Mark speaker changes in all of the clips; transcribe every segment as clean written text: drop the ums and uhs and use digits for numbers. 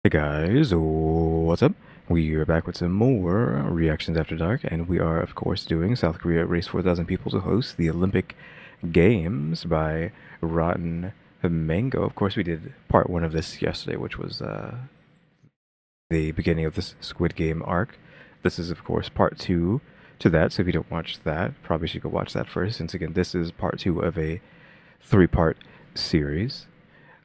Speaker 1: Hey guys, what's up? We are back with some more Reactions After Dark, and we are, of course, doing South Korea race 4,000 people to host the Olympic Games by Rotten Mango. Of course, we did part one of this yesterday, which was the beginning of this Squid Game arc. This is, of course, part two to that, so if you don't watch that, probably should go watch that first, since again, this is part two of a three-part series.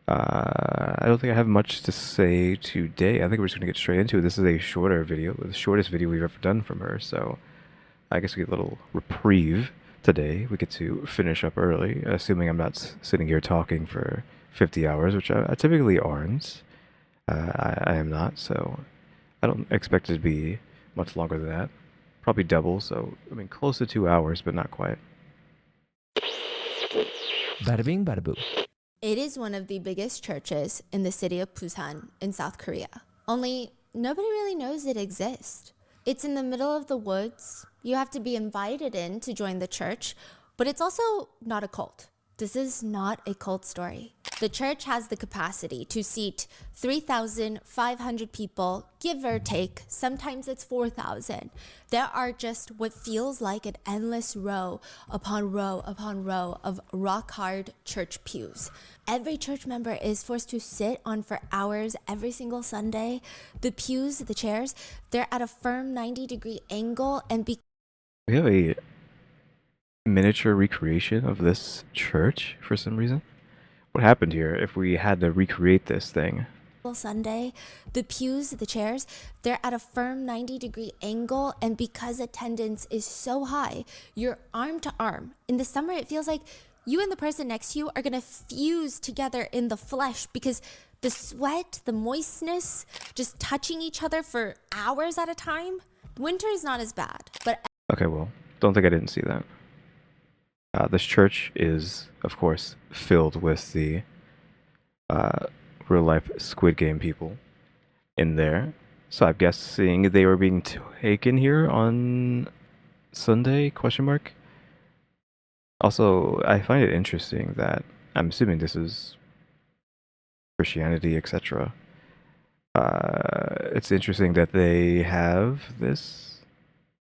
Speaker 1: I don't think I have much to say today. I think we're just gonna get straight into it. This is a shorter video, the shortest video we've ever done from her, so I guess we get a little reprieve today. We get to finish up early, assuming I'm not sitting here talking for 50 hours, which I typically aren't. I am not, so I don't expect it to be much longer than that. Probably double, so I mean close to 2 hours, but not quite.
Speaker 2: Bada bing, bada boo.
Speaker 3: It is one of the biggest churches in the city of Busan in South Korea. Only nobody really knows it exists. It's in the middle of the woods. You have to be invited in to join the church, but it's also not a cult. This is not a cult story. The church has the capacity to seat 3,500 people, give or take. Sometimes it's 4,000. There are just what feels like an endless row upon row upon row of rock-hard church pews. Every church member is forced to sit on for hours every single Sunday. The pews, the chairs, they're at a firm 90-degree angle, and
Speaker 1: We have a miniature recreation of this church for some reason. What happened here if we had to recreate this thing?
Speaker 3: Sunday, the pews, the chairs, they're at a firm 90-degree angle, and because attendance is so high, you're arm to arm. In the summer, it feels like you and the person next to you are gonna fuse together in the flesh because the sweat, the moistness, just touching each other for hours at a time. Winter is not as bad, but
Speaker 1: Okay, well, don't think I didn't see that. This church is, of course, filled with the real life Squid Game people in there. So I'm guessing they were being taken here on Sunday, question mark. Also, I find it interesting that I'm assuming this is Christianity, etc. It's interesting that they have this.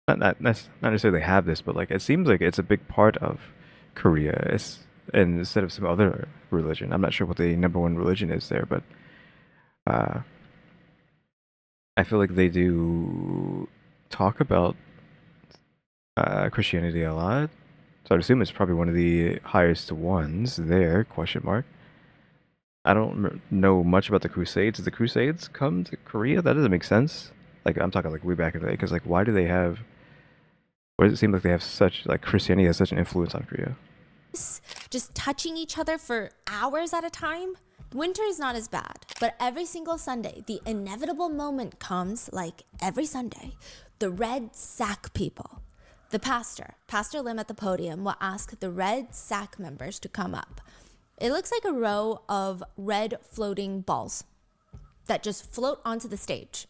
Speaker 1: Not necessarily have this, but like it seems like it's a big part of Korea. It's and instead of some other religion. I'm not sure what the number one religion is there, but uh, I feel like they do talk about Christianity a lot. So I'd assume it's probably one of the highest ones there, question mark. I don't know much about the Crusades. Did the Crusades come to Korea? That doesn't make sense. Like, I'm talking like way back in the day, because like, why do they have, why does it seem like they have such, like, Christianity has such an influence on Korea?
Speaker 3: just touching each other for hours at a time. Winter is not as bad, but every single Sunday, the inevitable moment comes, like every Sunday, the red sack people. The Pastor Lim at the podium, will ask the red sack members to come up. It looks like a row of red floating balls that just float onto the stage.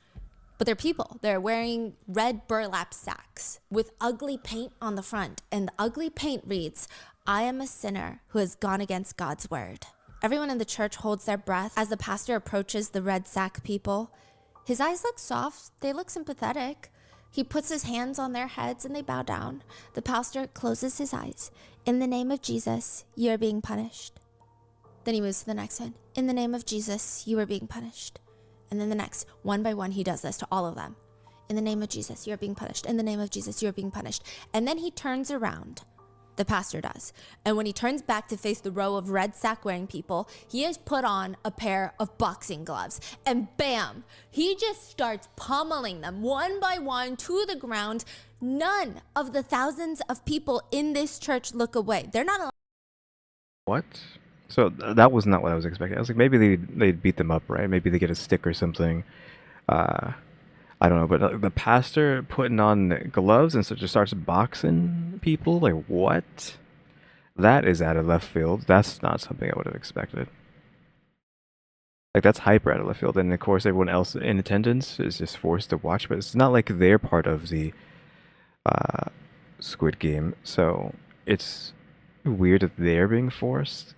Speaker 3: But they're people. They're wearing red burlap sacks with ugly paint on the front. And the ugly paint reads, "I am a sinner who has gone against God's word." Everyone in the church holds their breath as the pastor approaches the red sack people. His eyes look soft. They look sympathetic. He puts his hands on their heads and they bow down. The pastor closes his eyes. "In the name of Jesus, you are being punished." Then he moves to the next one. "In the name of Jesus, you are being punished." And then the next, one by one, he does this to all of them. "In the name of Jesus, you are being punished. In the name of Jesus, you are being punished." And then he turns around. The pastor does. And when he turns back to face the row of red sack wearing people, he has put on a pair of boxing gloves. And bam, he just starts pummeling them one by one to the ground. None of the thousands of people in this church look away. They're not allowed.
Speaker 1: What? So that was not what I was expecting. I was like, maybe they'd beat them up, right? Maybe they get a stick or something. Uh, I don't know, but the pastor putting on gloves and so just starts boxing people, like what? That is out of left field. That's not something I would have expected. Like that's hyper out of left field, and of course everyone else in attendance is just forced to watch. But it's not like they're part of the uh, Squid Game, so it's weird that they're being forced.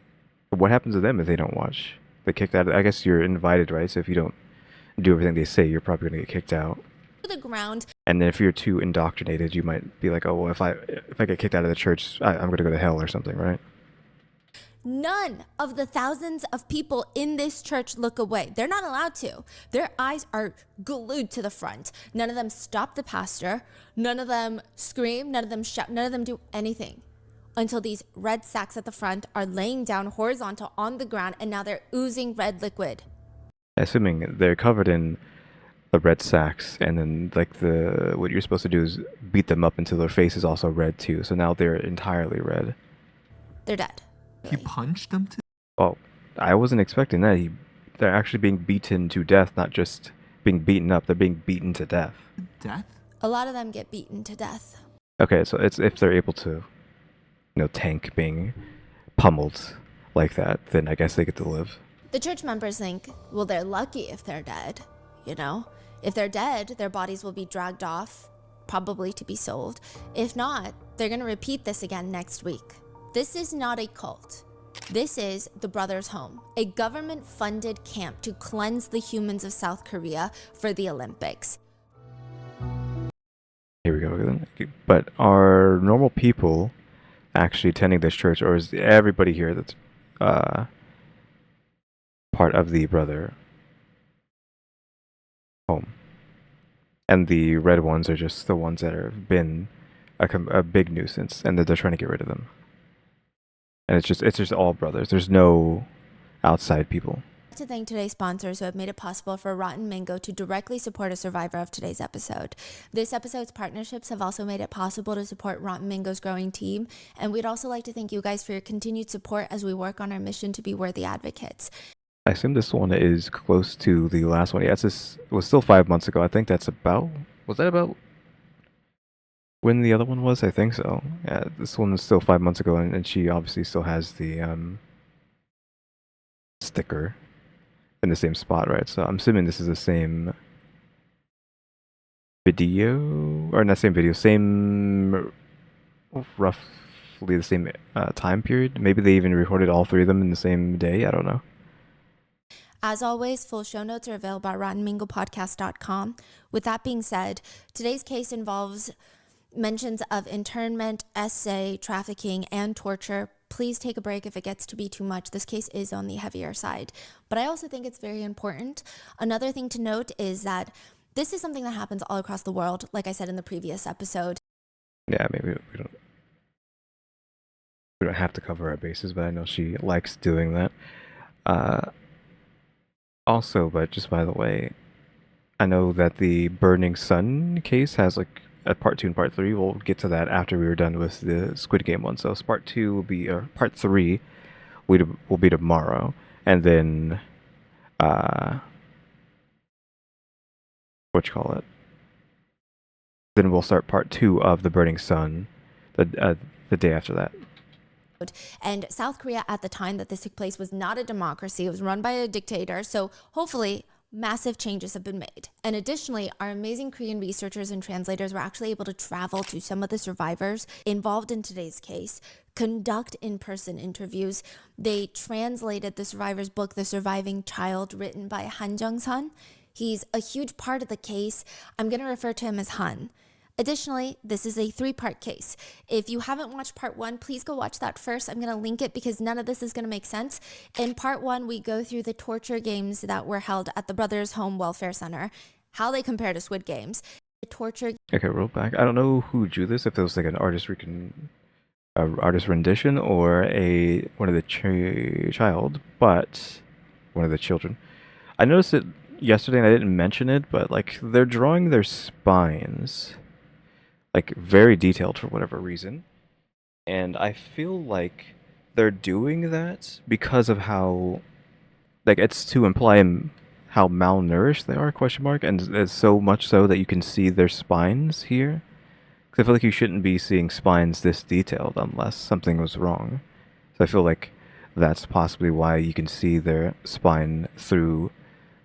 Speaker 1: But what happens to them if they don't watch? They kicked out. I guess you're invited, right? So if you don't do everything they say, you're probably gonna get kicked out.
Speaker 3: to the ground.
Speaker 1: And then if you're too indoctrinated, you might be like, oh, well, if I get kicked out of the church, I'm gonna go to hell or something, right?
Speaker 3: None of the thousands of people in this church look away. They're not allowed to. Their eyes are glued to the front. None of them stop the pastor. None of them scream. None of them shout. None of them do anything until these red sacks at the front are laying down horizontal on the ground, and now they're oozing red liquid.
Speaker 1: Assuming they're covered in the red sacks, and then like what you're supposed to do is beat them up until their face is also red too. So now they're entirely red.
Speaker 3: They're dead.
Speaker 2: He punched them to
Speaker 1: Oh, I wasn't expecting that. They're actually being beaten to death, not just being beaten up. They're being beaten to death.
Speaker 2: death?
Speaker 3: A lot of them get beaten to death.
Speaker 1: Okay, so it's if they're able to, tank being pummeled like that, then I guess they get to live.
Speaker 3: The church members think, well, they're lucky if they're dead, you know? If they're dead, their bodies will be dragged off, probably to be sold. If not, they're going to repeat this again next week. This is not a cult. This is the Brothers' Home, a government-funded camp to cleanse the humans of South Korea for the Olympics.
Speaker 1: Here we go. But are normal people actually attending this church, or is everybody here that's part of the brother home? And the red ones are just the ones that have been a big nuisance, and that they're trying to get rid of them. And it's just all brothers. There's no outside people.
Speaker 3: To thank today's sponsors who have made it possible for Rotten Mango to directly support a survivor of today's episode. This episode's partnerships have also made it possible to support Rotten Mango's growing team, and we'd also like to thank you guys for your continued support as we work on our mission to be worthy advocates.
Speaker 1: I assume this one is close to the last one. Yeah, this was still 5 months ago. I think that's about... Was that about when the other one was? I think so. Yeah, this one was still 5 months ago, and she obviously still has the sticker in the same spot, right? So I'm assuming this is the same video, or not same video, same roughly the same time period. Maybe they even recorded all three of them in the same day. I don't know.
Speaker 3: As always, full show notes are available at rottenmangopodcast.com. With that being said, today's case involves mentions of internment, essay, trafficking, and torture. Please take a break if it gets to be too much. This case is on the heavier side. But I also think it's very important. Another thing to note is that this is something that happens all across the world, like I said in the previous episode.
Speaker 1: Yeah, maybe we don't have to cover our bases, but I know she likes doing that. Also, but just by the way, I know that the Burning Sun case has like a part 2 and part 3. We'll get to that after we were done with the Squid Game one. So part 2 will be, or part 3 will be tomorrow, and then what you call it? Then we'll start part 2 of the Burning Sun the day after that.
Speaker 3: And South Korea at the time that this took place was not a democracy. It was run by a dictator. So hopefully massive changes have been made. And additionally, our amazing Korean researchers and translators were actually able to travel to some of the survivors involved in today's case, conduct in-person interviews. They translated the survivor's book, The Surviving Child, written by Han Jung-sun. He's a huge part of the case. I'm going to refer to him as Han. Additionally, this is a 3-part case. If you haven't watched part 1, please go watch that first. I'm going to link it because none of this is going to make sense. In part 1, we go through the torture games that were held at the Brothers' Home Welfare Center, how they compare to Squid Games. The torture...
Speaker 1: Okay, roll back. I don't know who drew this, if it was like an artist rendition or one of the child, but one of the children. I noticed it yesterday and I didn't mention it, but like they're drawing their spines like very detailed for whatever reason, and I feel like they're doing that because of how, like, it's to imply how malnourished they are, question mark, and it's so much so that you can see their spines here. Because I feel like you shouldn't be seeing spines this detailed unless something was wrong. So I feel like that's possibly why you can see their spine through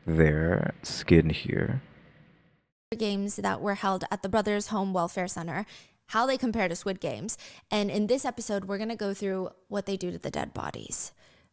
Speaker 1: their skin here.
Speaker 3: Games that were held at the Brothers' Home Welfare Center, how they compare to Squid Games. And in this episode, we're going to go through what they do to the dead bodies,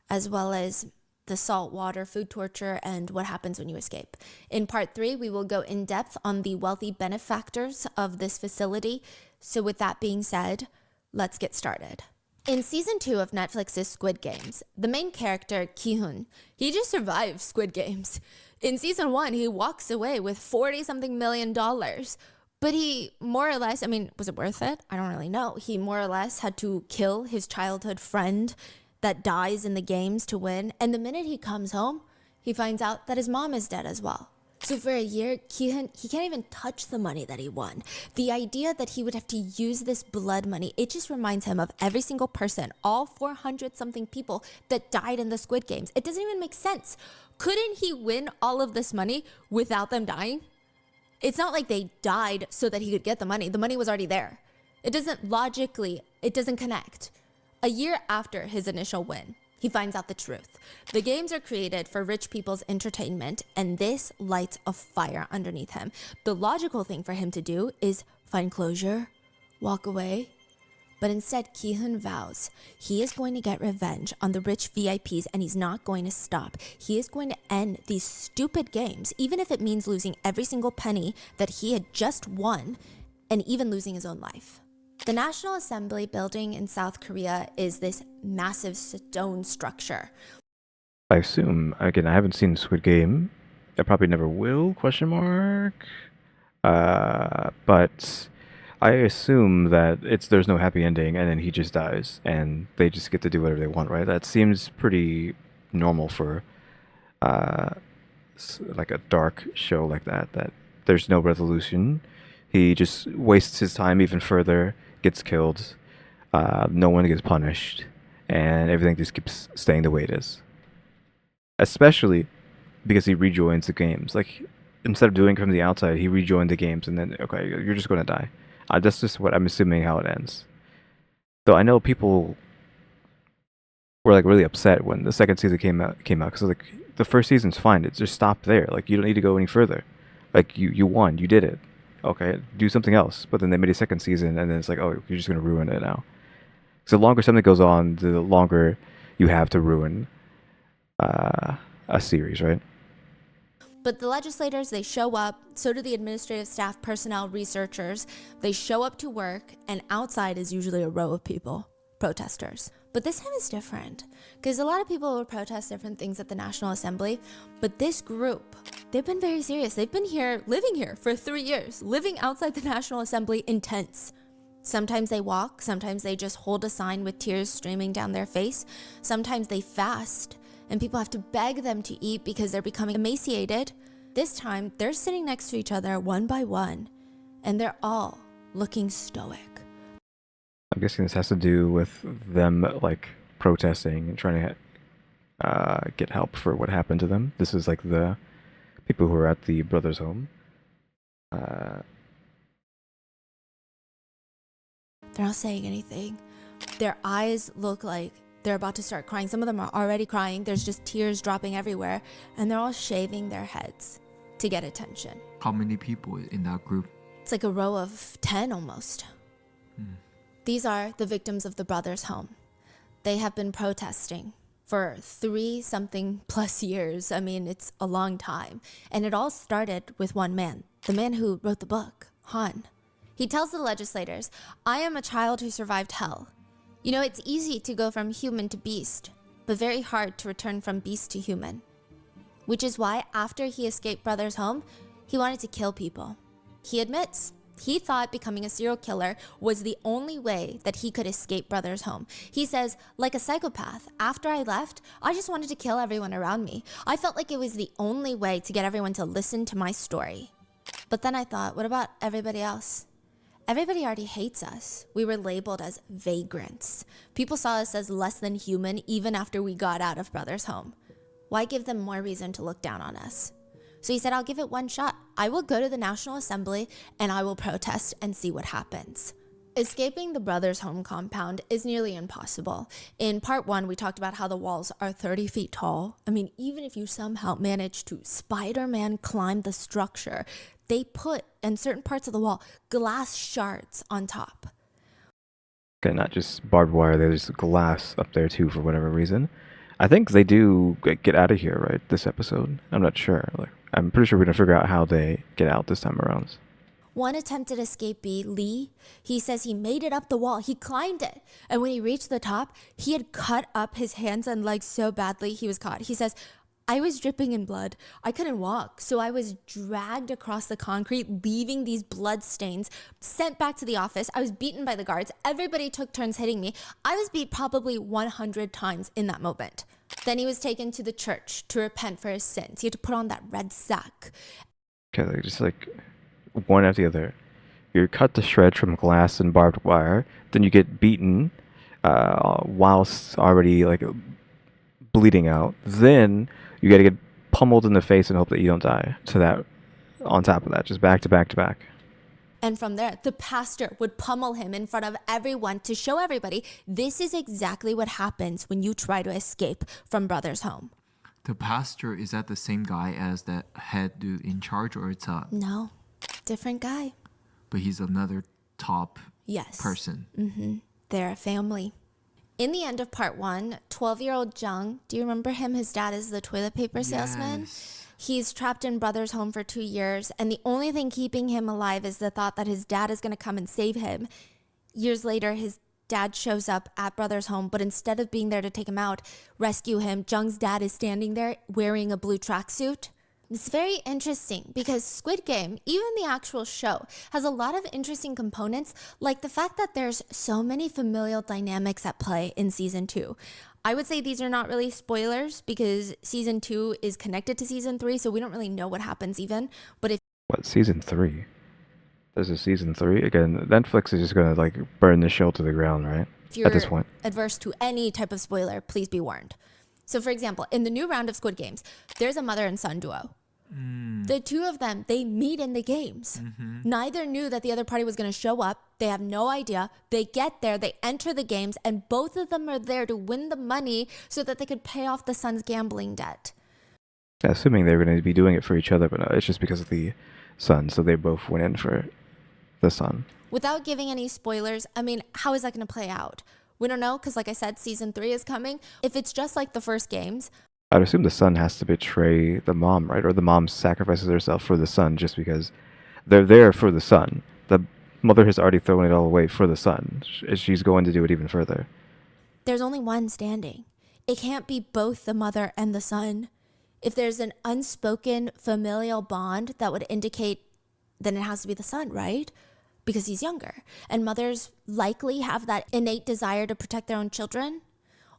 Speaker 3: as well as the salt water, food torture, and what happens when you escape. In part 3, we will go in depth on the wealthy benefactors of this facility. So with that being said, let's get started. In season 2 of Netflix's Squid Games, the main character, Ki-hoon, he just survived Squid Games. In season 1, he walks away with $40-something million. But he more or less, I mean, was it worth it? I don't really know. He more or less had to kill his childhood friend that dies in the games to win. And the minute he comes home, he finds out that his mom is dead as well. So for a year, he can't even touch the money that he won. The idea that he would have to use this blood money, it just reminds him of every single person, all 400-something people that died in the Squid Games. It doesn't even make sense. Couldn't he win all of this money without them dying? It's not like they died so that he could get the money. The money was already there. It doesn't connect. A year after his initial win, he finds out the truth. The games are created for rich people's entertainment, and this lights a fire underneath him. The logical thing for him to do is find closure, walk away. But instead, Ki-hoon vows he is going to get revenge on the rich VIPs, and he's not going to stop. He is going to end these stupid games, even if it means losing every single penny that he had just won, and even losing his own life. The National Assembly building in South Korea is this massive stone structure.
Speaker 1: I assume, again, I haven't seen Squid Game. I probably never will, question mark. But I assume that there's no happy ending and then he just dies and they just get to do whatever they want, right? That seems pretty normal for like a dark show like that there's no resolution. He just wastes his time even further, gets killed, no one gets punished, and everything just keeps staying the way it is. Especially because he rejoins the games. Like, instead of doing it from the outside, he rejoined the games, and then, okay, you're just going to die. That's just what I'm assuming how it ends. Though I know people were like really upset when the second season came out because like the first season's fine. It just stopped there. Like, you don't need to go any further. Like, you won, you did it. Okay, do something else. But then they made a second season, and then it's like, oh, you're just gonna ruin it now. So the longer something goes on, the longer you have to ruin a series, right?
Speaker 3: But the legislators, they show up, so do the administrative staff, personnel, researchers. They show up to work, and outside is usually a row of people, protesters. But this time is different, because a lot of people will protest different things at the National Assembly, but this group, they've been very serious. They've been living here for 3 years, living outside the National Assembly in tents. Sometimes they walk, sometimes they just hold a sign with tears streaming down their face. Sometimes they fast, and people have to beg them to eat because they're becoming emaciated. This time, they're sitting next to each other one by one, and they're all looking stoic.
Speaker 1: I'm guessing this has to do with them like protesting and trying to get help for what happened to them. This is like the people who are at the brother's home.
Speaker 3: They're not saying anything. Their eyes look like they're about to start crying. Some of them are already crying. There's just tears dropping everywhere, and they're all shaving their heads to get attention.
Speaker 2: How many people in that group?
Speaker 3: It's like a row of 10 almost. These are the victims of the brothers' home. They have been protesting for 3-something plus years. I mean, it's a long time. And it all started with one man, the man who wrote the book, Han. He tells the legislators, I am a child who survived hell. You know, it's easy to go from human to beast, but very hard to return from beast to human. Which is why after he escaped Brother's home, he wanted to kill people. He admits he thought becoming a serial killer was the only way that he could escape Brother's home. He says, like a psychopath, after I left, I just wanted to kill everyone around me. I felt like it was the only way to get everyone to listen to my story. But then I thought, what about everybody else? Everybody already hates us. We were labeled as vagrants. People saw us as less than human even after we got out of Brother's home. Why give them more reason to look down on us? So he said, I'll give it one shot. I will go to the National Assembly and I will protest and see what happens. Escaping the brothers' home compound is nearly impossible. In part 1, we talked about how the walls are 30 feet tall. I mean, even if you somehow manage to Spider-Man climb the structure, they put, in certain parts of the wall, glass shards on top.
Speaker 1: Okay, not just barbed wire, there's glass up there too for whatever reason. I think they do get out of here, right? This episode. I'm not sure. Like, I'm pretty sure we're gonna figure out how they get out this time around.
Speaker 3: One attempted escapee, Lee, he says he made it up the wall. He climbed it. And when he reached the top, he had cut up his hands and legs so badly he was caught. He says, I was dripping in blood. I couldn't walk. So I was dragged across the concrete, leaving these blood stains, sent back to the office. I was beaten by the guards. Everybody took turns hitting me. I was beat probably 100 times in that moment. Then he was taken to the church to repent for his sins. He had to put on that red sack.
Speaker 1: Okay, like, just like one after the other. You're cut to shreds from glass and barbed wire. Then you get beaten whilst already like bleeding out. Then you got to get pummeled in the face and hope that you don't die. So that, on top of that, just back to back to back.
Speaker 3: And from there, the pastor would pummel him in front of everyone to show everybody this is exactly what happens when you try to escape from brother's home.
Speaker 2: The pastor, is that the same guy as that head dude in charge, or it's a...
Speaker 3: No, different guy.
Speaker 2: But he's another top
Speaker 3: Yes.
Speaker 2: person.
Speaker 3: They're a family. In the end of part 1, 12-year-old Jung, do you remember him? His dad is the toilet paper salesman.
Speaker 2: Yes.
Speaker 3: He's trapped in brother's home for 2 years, and the only thing keeping him alive is the thought that his dad is going to come and save him. Years later, his dad shows up at brother's home, but instead of being there to take him out, rescue him, Jung's dad is standing there wearing a blue tracksuit. It's very interesting because Squid Game, even the actual show, has a lot of interesting components, like the fact that there's so many familial dynamics at play in season 2. I would say these are not really spoilers because season 2 is connected to season 3, so we don't really know what happens even. But if
Speaker 1: What, season 3? There's a season 3? Again, Netflix is just gonna like burn the show to the ground, right?
Speaker 3: you're
Speaker 1: At this point.
Speaker 3: adverse to any type of spoiler, please be warned. So for example, in the new round of Squid Games, there's a mother and son duo. The two of them, they meet in the games. Neither knew that the other party was going to show up. They have no idea. They get there, they enter the games, and both of them are there to win the money so that they could pay off the son's gambling debt.
Speaker 1: Yeah, assuming they were going to be doing it for each other, but no, it's just because of the son, so they both went in for the son.
Speaker 3: Without giving any spoilers, I mean, how is that going to play out? We don't know because, like I said, season 3 is coming. If it's just like the first games,
Speaker 1: I'd assume the son has to betray the mom, right? Or the mom sacrifices herself for the son just because they're there for the son. The mother has already thrown it all away for the son. She's going to do it even further.
Speaker 3: there's only one standing. It can't be both the mother and the son. If there's an unspoken familial bond that would indicate, then it has to be the son, right? Because he's younger. And mothers likely have that innate desire to protect their own children.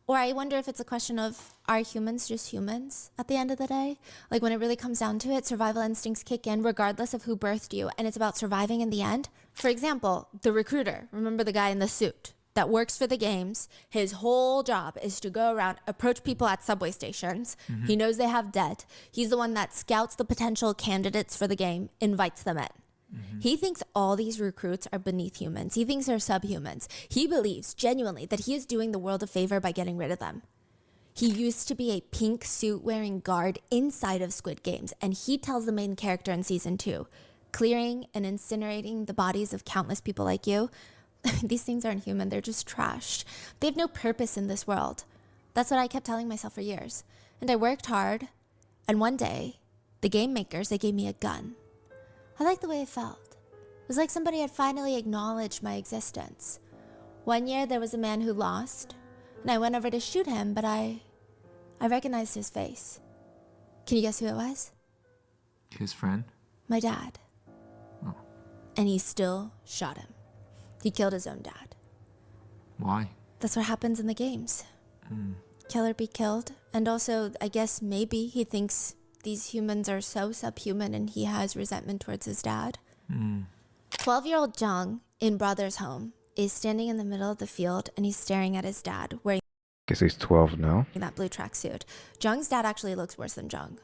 Speaker 3: Or I wonder if it's a question of, are humans just humans at the end of the day? Like when it really comes down to it, survival instincts kick in regardless of who birthed you, and it's about surviving in the end. For example, the recruiter, remember the guy in the suit that works for the games? His whole job is to go around, approach people at subway stations. He knows they have debt. He's the one that scouts the potential candidates for the game, invites them in. He thinks all these recruits are beneath humans. He thinks they're subhumans. He believes genuinely that he is doing the world a favor by getting rid of them. He used to be a pink suit wearing guard inside of Squid Games, and he tells the main character in season 2, clearing and incinerating the bodies of countless people like you. These things aren't human. They're just trashed. They have no purpose in this world. That's what I kept telling myself for years. And I worked hard, and one day, the game makers, they gave me a gun. I liked the way it felt. It was like somebody had finally acknowledged my existence. One year there was a man who lost, and I went over to shoot him, but I recognized his face. Can you guess who it was?
Speaker 2: His friend?
Speaker 3: My dad.
Speaker 2: Oh.
Speaker 3: And he still shot him. He killed his own dad.
Speaker 2: Why?
Speaker 3: That's what happens in the games. Killer be killed. And also, I guess maybe he thinks these humans are so subhuman and he has resentment towards his dad. 12-year-old Jung in brother's home is standing in the middle of the field and he's staring at his dad wearing
Speaker 1: Guess he's 12 now.
Speaker 3: that blue tracksuit. Jung's dad actually looks worse than Jung.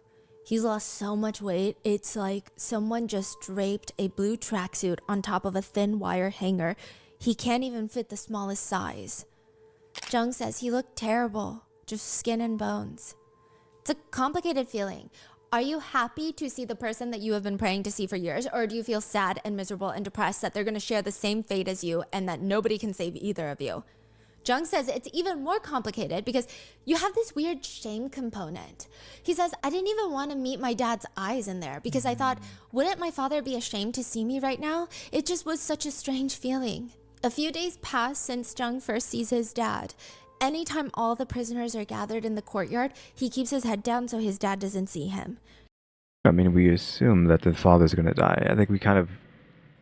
Speaker 3: He's lost so much weight. It's like someone just draped a blue tracksuit on top of a thin wire hanger. He can't even fit the smallest size. Jung says he looked terrible, just skin and bones. It's a complicated feeling. Are you happy to see the person that you have been praying to see for years? Or do you feel sad and miserable and depressed that they're going to share the same fate as you and that nobody can save either of you? Jung says it's even more complicated because you have this weird shame component. He says, I didn't even want to meet my dad's eyes in there because I thought, wouldn't my father be ashamed to see me right now? It just was such a strange feeling. A few days pass since Jung first sees his dad. Anytime all the prisoners are gathered in the courtyard, he keeps his head down so his dad doesn't see him.
Speaker 1: I mean, we assume that the father's gonna die. I think we kind of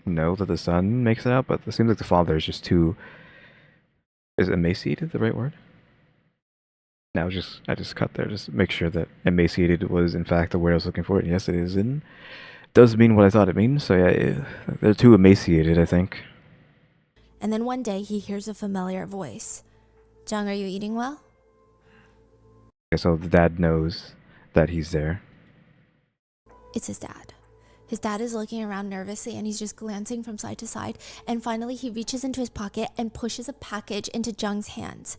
Speaker 1: know that the son makes it out, but it seems like the father is just too... Is emaciated the right word? Now, I just cut there, just make sure that emaciated was in fact the word I was looking for, and yes, it is, and does mean what I thought it means. So yeah, they're too emaciated, I think.
Speaker 3: And then one day he hears a familiar voice. Jung, are you eating well?
Speaker 1: Okay, so the dad knows that he's there.
Speaker 3: It's his dad. His dad is looking around nervously and he's just glancing from side to side. And finally he reaches into his pocket and pushes a package into Jung's hands.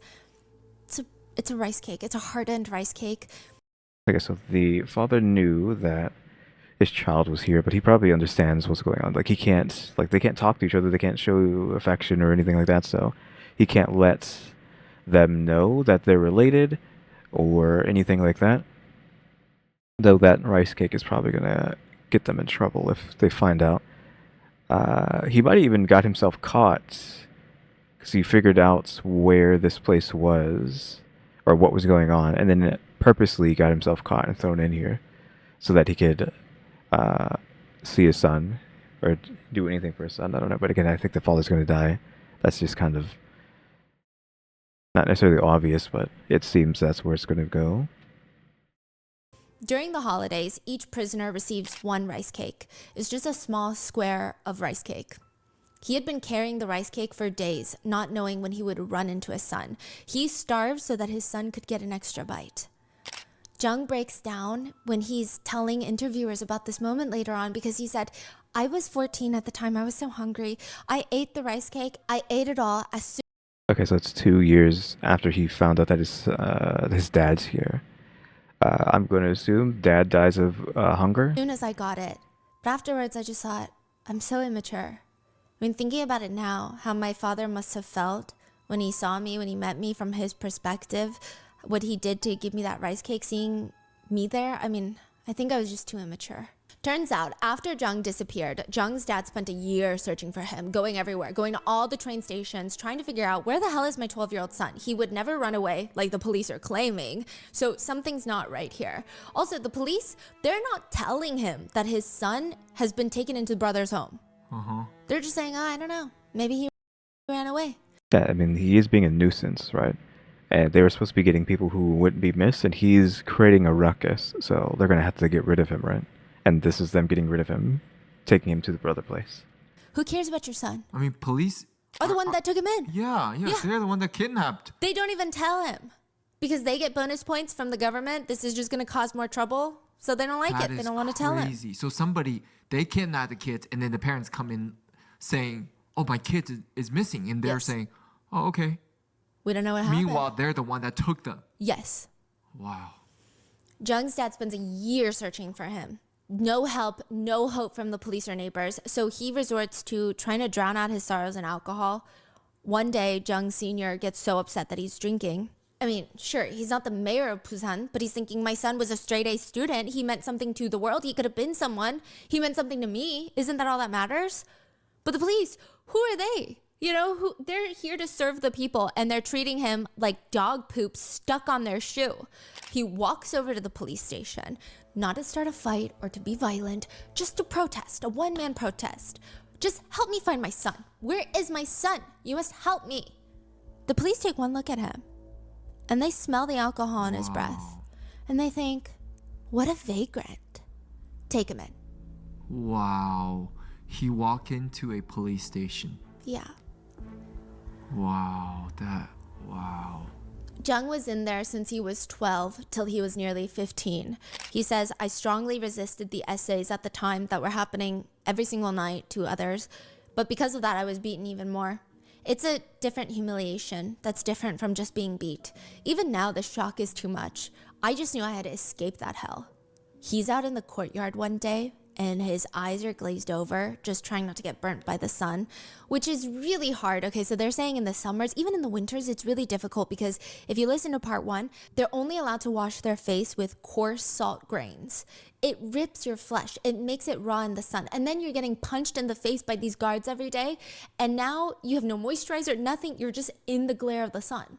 Speaker 3: It's a rice cake. It's a hardened rice cake.
Speaker 1: Okay, so the father knew that his child was here, but he probably understands what's going on. Like they can't talk to each other, they can't show affection or anything like that, so he can't let them know that they're related or anything like that. Though that rice cake is probably gonna get them in trouble if they find out. He might have even got himself caught because he figured out where this place was or what was going on, and then purposely got himself caught and thrown in here so that he could see his son or do anything for his son. I don't know, but again, I think the father's going to die. That's just kind of not necessarily obvious, but it seems that's where it's going to go.
Speaker 3: During the holidays, each prisoner receives one rice cake. It's just a small square of rice cake. He had been carrying the rice cake for days, not knowing when he would run into his son. He starved so that his son could get an extra bite. Jung breaks down when he's telling interviewers about this moment later on because he said, I was 14 at the time. I was so hungry. I ate the rice cake. I ate it all as soon.
Speaker 1: Okay, so it's 2 years after he found out that his dad's here. I'm going to assume dad dies of hunger.
Speaker 3: As soon as I got it. But afterwards, I just thought, I'm so immature. I mean, thinking about it now, how my father must have felt when he saw me, when he met me from his perspective, what he did to give me that rice cake, seeing me there. I mean, I think I was just too immature. Turns out, after Jung disappeared, Jung's dad spent a year searching for him, going everywhere, going to all the train stations, trying to figure out where the hell is my 12-year-old son. He would never run away like the police are claiming, so something's not right here. Also, the police, they're not telling him that his son has been taken into brother's home. They're just saying, I don't know, maybe he ran away.
Speaker 1: Yeah, I mean, he is being a nuisance, right? And they were supposed to be getting people who wouldn't be missed, and he's creating a ruckus, so they're going to have to get rid of him, right? And this is them getting rid of him, taking him to the brother place.
Speaker 3: Who cares about your son?
Speaker 2: I mean, police
Speaker 3: Are the one that took him in.
Speaker 2: Yeah, they're the one that kidnapped.
Speaker 3: They don't even tell him. Because they get bonus points from the government. This is just going to cause more trouble. So they don't like it. They don't want to tell him.
Speaker 2: Crazy. So they kidnap the kids, and then the parents come in saying, oh, my kid is missing. And they're saying, oh, okay.
Speaker 3: We don't know what happened.
Speaker 2: Meanwhile, they're the one that took them.
Speaker 3: Yes.
Speaker 2: Wow.
Speaker 3: Jung's dad spends a year searching for him. No help, no hope from the police or neighbors. So he resorts to trying to drown out his sorrows in alcohol. One day, Jung Sr. gets so upset that he's drinking. I mean, sure, he's not the mayor of Busan, but he's thinking my son was a straight-A student. He meant something to the world. He could have been someone. He meant something to me. Isn't that all that matters? But the police, who are they? You know, they're here to serve the people, and they're treating him like dog poop stuck on their shoe. He walks over to the police station, not to start a fight or to be violent, just to protest, a one-man protest. Just help me find my son. Where is my son? You must help me. The police take one look at him, and they smell the alcohol in his breath, and they think, what a vagrant. Take him in.
Speaker 2: Wow. He walked into a police station.
Speaker 3: Yeah.
Speaker 2: Wow.
Speaker 3: Jung was in there since he was 12 till he was nearly 15. He says, I strongly resisted the essays at the time that were happening every single night to others, but because of that, I was beaten even more. It's a different humiliation that's different from just being beat. Even now, the shock is too much. I just knew I had to escape that hell. He's out in the courtyard one day, and his eyes are glazed over, just trying not to get burnt by the sun, which is really hard. Okay, so they're saying in the summers, even in the winters, it's really difficult because if you listen to part 1, they're only allowed to wash their face with coarse salt grains. It rips your flesh. It makes it raw in the sun. And then you're getting punched in the face by these guards every day. And now you have no moisturizer, nothing. You're just in the glare of the sun.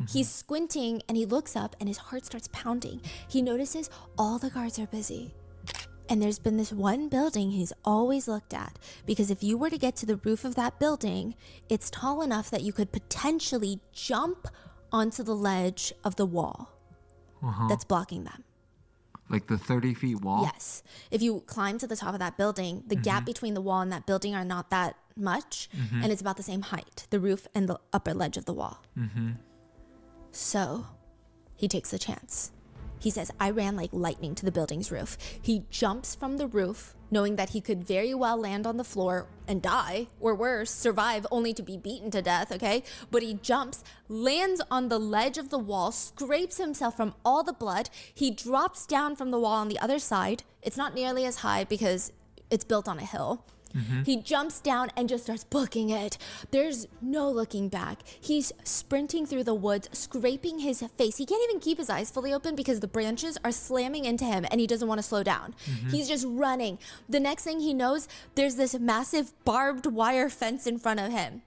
Speaker 3: He's squinting and he looks up and his heart starts pounding. He notices all the guards are busy. And there's been this one building he's always looked at, because if you were to get to the roof of that building, it's tall enough that you could potentially jump onto the ledge of the wall that's blocking them.
Speaker 2: Like the 30 feet wall?
Speaker 3: Yes. If you climb to the top of that building, the gap between the wall and that building are not that much, and it's about the same height, the roof and the upper ledge of the wall. So he takes the chance. He says, I ran like lightning to the building's roof. He jumps from the roof, knowing that he could very well land on the floor and die, or worse, survive only to be beaten to death, okay? But he jumps, lands on the ledge of the wall, scrapes himself from all the blood. He drops down from the wall on the other side. It's not nearly as high because it's built on a hill. He jumps down and just starts booking it. There's no looking back. He's sprinting through the woods, scraping his face. He can't even keep his eyes fully open because the branches are slamming into him and he doesn't want to slow down. He's just running. The next thing he knows, there's this massive barbed wire fence in front of him.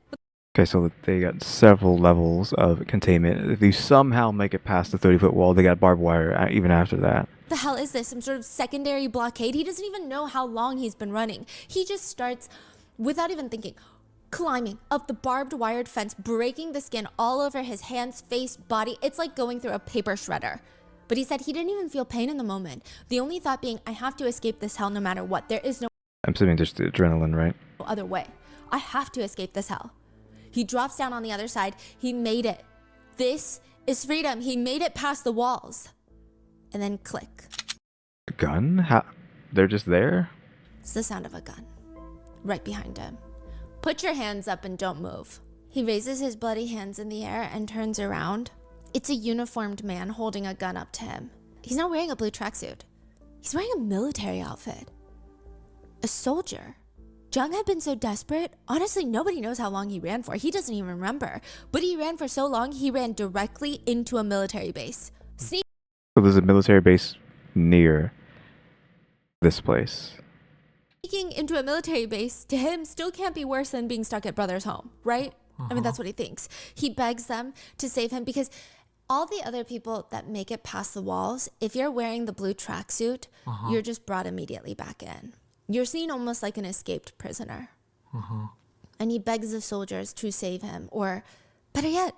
Speaker 1: Okay, so they got several levels of containment. If you somehow make it past the 30-foot wall, they got barbed wire even after that.
Speaker 3: The hell is this? Some sort of secondary blockade? He doesn't even know how long he's been running. He just starts, without even thinking, climbing up the barbed wired fence, breaking the skin all over his hands, face, body. It's like going through a paper shredder. But he said he didn't even feel pain in the moment. The only thought being, I have to escape this hell no matter what. There is no
Speaker 1: I'm assuming just adrenaline, right?
Speaker 3: other way. I have to escape this hell. He drops down on the other side. He made it. This is freedom. He made it past the walls. And then click.
Speaker 1: A gun? How? They're just there?
Speaker 3: It's the sound of a gun. Right behind him. Put your hands up and don't move. He raises his bloody hands in the air and turns around. It's a uniformed man holding a gun up to him. He's not wearing a blue tracksuit. He's wearing a military outfit. A soldier. Jung had been so desperate, honestly, nobody knows how long he ran for. He doesn't even remember. But he ran for so long, he ran directly into a military base.
Speaker 1: So there's a military base near this place.
Speaker 3: Sneaking into a military base, to him, still can't be worse than being stuck at brother's home, right? I mean, that's what he thinks. He begs them to save him because all the other people that make it past the walls, if you're wearing the blue tracksuit, you're just brought immediately back in. You're seen almost like an escaped prisoner. And he begs the soldiers to save him, or better yet,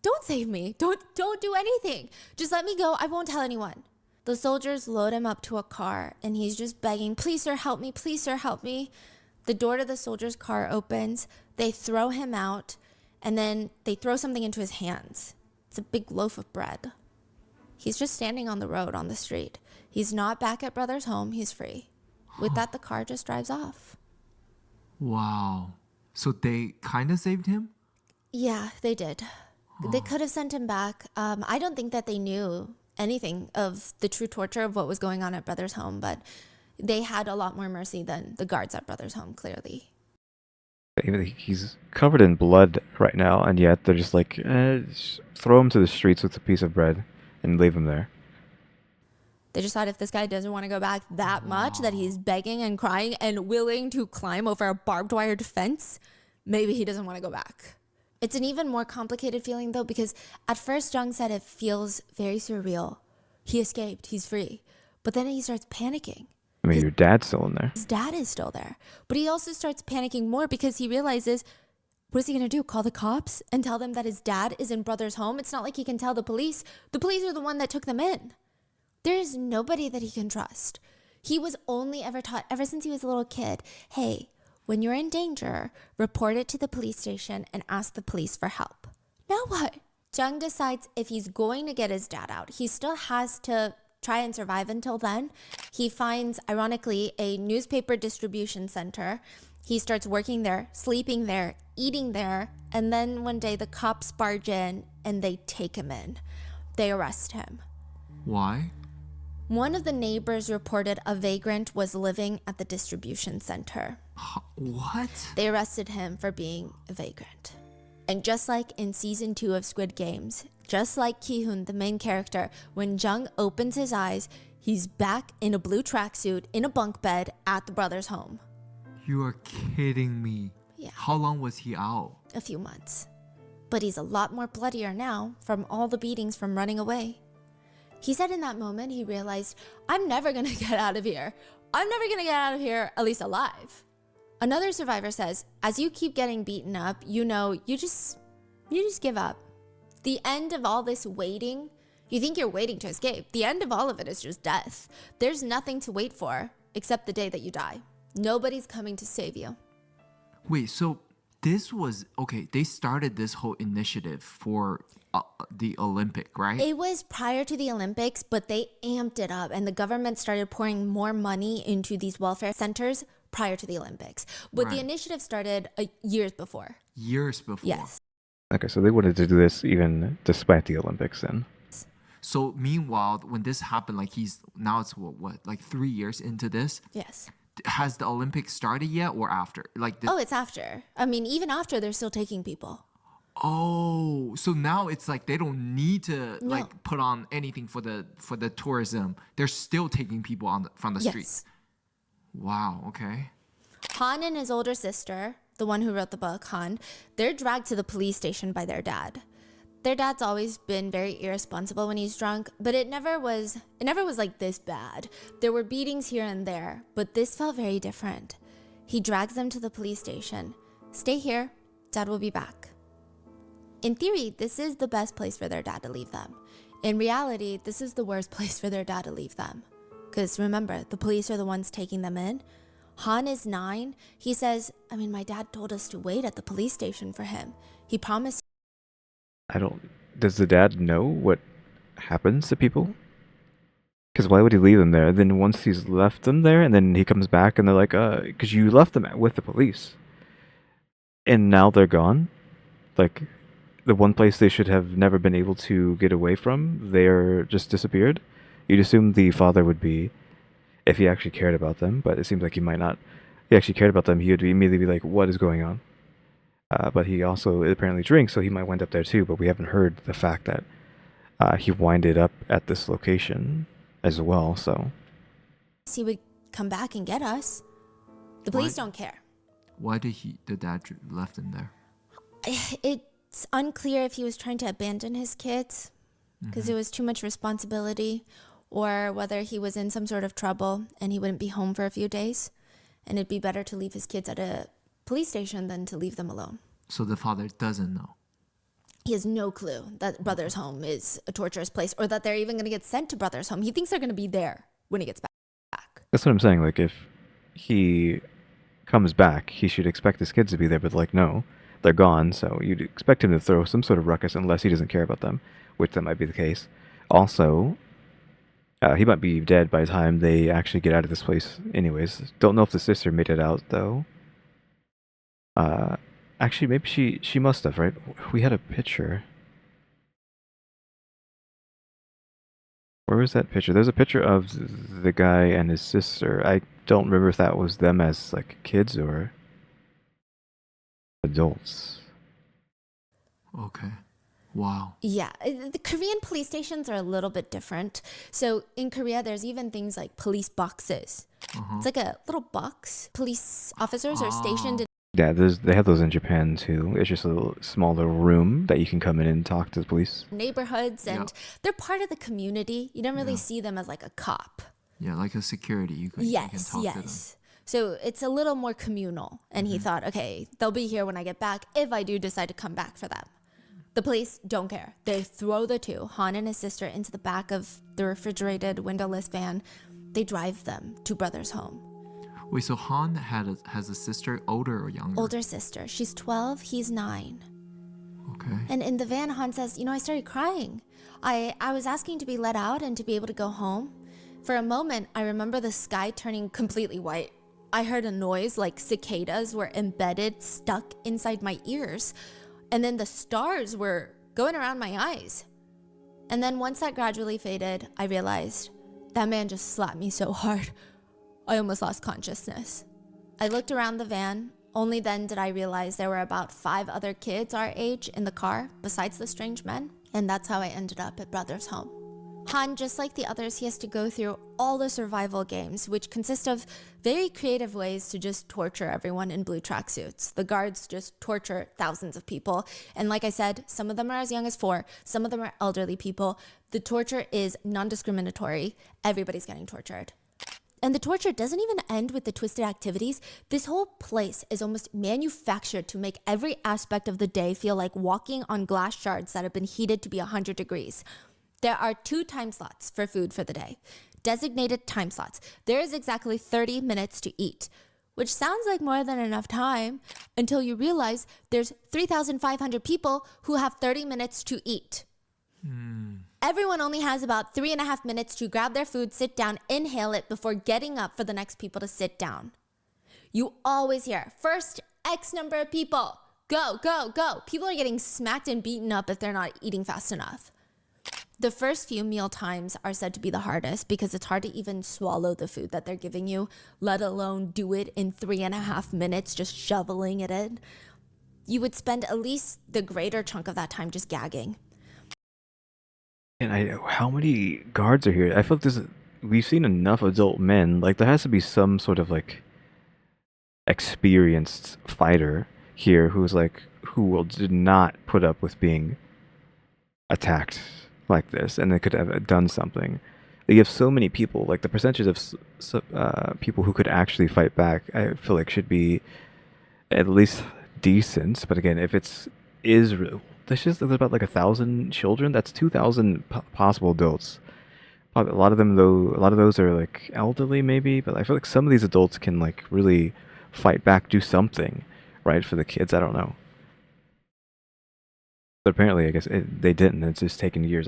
Speaker 3: don't save me. Don't do anything. Just let me go. I won't tell anyone. The soldiers load him up to a car and he's just begging, please sir, help me. Please sir, help me. The door to the soldier's car opens. They throw him out and then they throw something into his hands. It's a big loaf of bread. He's just standing on the road on the street. He's not back at brother's home. He's free. With that, the car just drives off.
Speaker 2: Wow. So they kind of saved him?
Speaker 3: Yeah, they did. They could have sent him back. I don't think that they knew anything of the true torture of what was going on at brother's home, but they had a lot more mercy than the guards at brother's home, clearly.
Speaker 1: He's covered in blood right now, and yet they're just like, just throw him to the streets with a piece of bread and leave him there.
Speaker 3: They just thought if this guy doesn't want to go back that much, that he's begging and crying and willing to climb over a barbed wired fence, maybe he doesn't want to go back. It's an even more complicated feeling, though, because at first Jung said it feels very surreal. He escaped. He's free. But then he starts panicking.
Speaker 1: I mean, your dad's still in there.
Speaker 3: His dad is still there. But he also starts panicking more because he realizes, what is he going to do? Call the cops and tell them that his dad is in brother's home? It's not like he can tell the police. The police are the one that took them in. There is nobody that he can trust. He was only ever taught, ever since he was a little kid, hey, when you're in danger, report it to the police station and ask the police for help. Now what? Jung decides if he's going to get his dad out, he still has to try and survive until then. He finds, ironically, a newspaper distribution center. He starts working there, sleeping there, eating there, and then one day the cops barge in and they take him in. They arrest him.
Speaker 2: Why?
Speaker 3: One of the neighbors reported a vagrant was living at the distribution center.
Speaker 2: What?
Speaker 3: They arrested him for being a vagrant. And just like in season 2 of Squid Games, just like Ki-hoon, the main character, when Jung opens his eyes, he's back in a blue tracksuit in a bunk bed at the brother's home.
Speaker 2: You are kidding me.
Speaker 3: Yeah.
Speaker 2: How long was he out?
Speaker 3: A few months. But he's a lot more bloodier now from all the beatings from running away. He said in that moment he realized, I'm never gonna get out of here. I'm never gonna get out of here, at least alive. Another survivor says, as you keep getting beaten up, you just give up. The end of all this waiting, you think you're waiting to escape. The end of all of it is just death. There's nothing to wait for except the day that you die. Nobody's coming to save you.
Speaker 2: Wait, so this was, okay, they started this whole initiative for the Olympic, right?
Speaker 3: It was prior to the Olympics, but they amped it up and the government started pouring more money into these welfare centers prior to the Olympics. But the initiative started years before.
Speaker 2: Years before?
Speaker 3: Yes.
Speaker 1: Okay, so they wanted to do this even despite the Olympics then.
Speaker 2: So meanwhile, when this happened, like it's like 3 years into this?
Speaker 3: Yes.
Speaker 2: Has the Olympics started yet or after?
Speaker 3: Oh, it's after. I mean, even after, they're still taking people.
Speaker 2: Oh, so now it's like they don't need to
Speaker 3: No.
Speaker 2: like put on anything for the tourism. They're still taking people from the streets. Wow, okay.
Speaker 3: Han and his older sister, the one who wrote the book, Han, they're dragged to the police station by their dad. Their dad's always been very irresponsible when he's drunk, but it never was like this bad. There were beatings here and there, but this felt very different. He drags them to the police station. Stay here, Dad will be back. In theory, this is the best place for their dad to leave them. In reality, this is the worst place for their dad to leave them. Because remember, the police are the ones taking them in. Han is 9. He says, my dad told us to wait at the police station for him. He promised.
Speaker 1: Does the dad know what happens to people? Because why would he leave them there? Then once he's left them there, and then he comes back and they're like, because you left them with the police. And now they're gone? Like, the one place they should have never been able to get away from, they're just disappeared? You'd assume the father would be, if he actually cared about them, but it seems like he might not. If he actually cared about them, he would immediately be like, what is going on? But he also apparently drinks, so he might wind up there too, but we haven't heard the fact that he winded up at this location as well, so.
Speaker 3: He would come back and get us. The police don't care.
Speaker 2: Why did the dad left him there?
Speaker 3: It's unclear if he was trying to abandon his kids because it was too much responsibility, or whether he was in some sort of trouble and he wouldn't be home for a few days, and it'd be better to leave his kids at a police station than to leave them alone.
Speaker 2: So the father doesn't know.
Speaker 3: He has no clue that Brother's home is a torturous place, or that they're even going to get sent to Brother's home. He thinks they're going to be there when he gets back.
Speaker 1: That's what I'm saying. Like, if he comes back, he should expect his kids to be there, but like, no, they're gone, so you'd expect him to throw some sort of ruckus unless he doesn't care about them, which that might be the case. Also, he might be dead by the time they actually get out of this place anyways. Don't know if the sister made it out, though. Actually, maybe she must have, right? We had a picture. Where was that picture? There's a picture of the guy and his sister. I don't remember if that was them as, like, kids or adults.
Speaker 2: Okay. Wow.
Speaker 3: Yeah, the Korean police stations are a little bit different. So in Korea, there's even things like police boxes. It's like a little box. Police officers are stationed in.
Speaker 1: Yeah, they have those in Japan too. It's just a little smaller room that you can come in and talk to the police.
Speaker 3: Neighborhoods, and they're part of the community. You don't really see them as like a cop.
Speaker 2: Yeah, like a security. You can talk to them.
Speaker 3: So it's a little more communal. And he thought, okay, they'll be here when I get back if I do decide to come back for them. The police don't care. They throw the two, Han and his sister, into the back of the refrigerated windowless van. They drive them to Brother's home.
Speaker 2: Wait, so Han has a sister, older or younger?
Speaker 3: Older sister. She's 12, he's 9.
Speaker 2: Okay.
Speaker 3: And in the van, Han says, I started crying. I was asking to be let out and to be able to go home. For a moment, I remember the sky turning completely white. I heard a noise like cicadas were embedded, stuck inside my ears. And then the stars were going around my eyes. And then once that gradually faded, I realized That man just slapped me so hard, I almost lost consciousness. I looked around the van. Only then did I realize there were about 5 other kids our age in the car, besides the strange men. And that's how I ended up at Brother's home. Han, just like the others, he has to go through all the survival games, which consist of very creative ways to just torture everyone in blue tracksuits. The guards just torture thousands of people. And like I said, some of them are as young as 4, some of them are elderly people. The torture is non-discriminatory. Everybody's getting tortured. And the torture doesn't even end with the twisted activities. This whole place is almost manufactured to make every aspect of the day feel like walking on glass shards that have been heated to be 100 degrees. There are 2 time slots for food for the day. Designated time slots. There is exactly 30 minutes to eat, which sounds like more than enough time until you realize there's 3,500 people who have 30 minutes to eat. Everyone only has about 3.5 minutes to grab their food, sit down, inhale it before getting up for the next people to sit down. You always hear, first X number of people, go, go, go. People are getting smacked and beaten up if they're not eating fast enough. The first few meal times are said to be the hardest because it's hard to even swallow the food that they're giving you, let alone do it in 3.5 minutes, just shoveling it in. You would spend at least the greater chunk of that time just gagging.
Speaker 1: And how many guards are here? I feel like we've seen enough adult men. Like, there has to be some sort of, like, experienced fighter here who did not put up with being attacked like this, and they could have done something. You have so many people, like the percentage of people who could actually fight back, I feel like should be at least decent. But again, if it's Israel, there's about like 1,000 children. That's 2,000 possible adults. Probably a lot of those are like elderly maybe, but I feel like some of these adults can like really fight back, do something, right, for the kids. I don't know. But apparently, I guess they didn't. It's just taken years.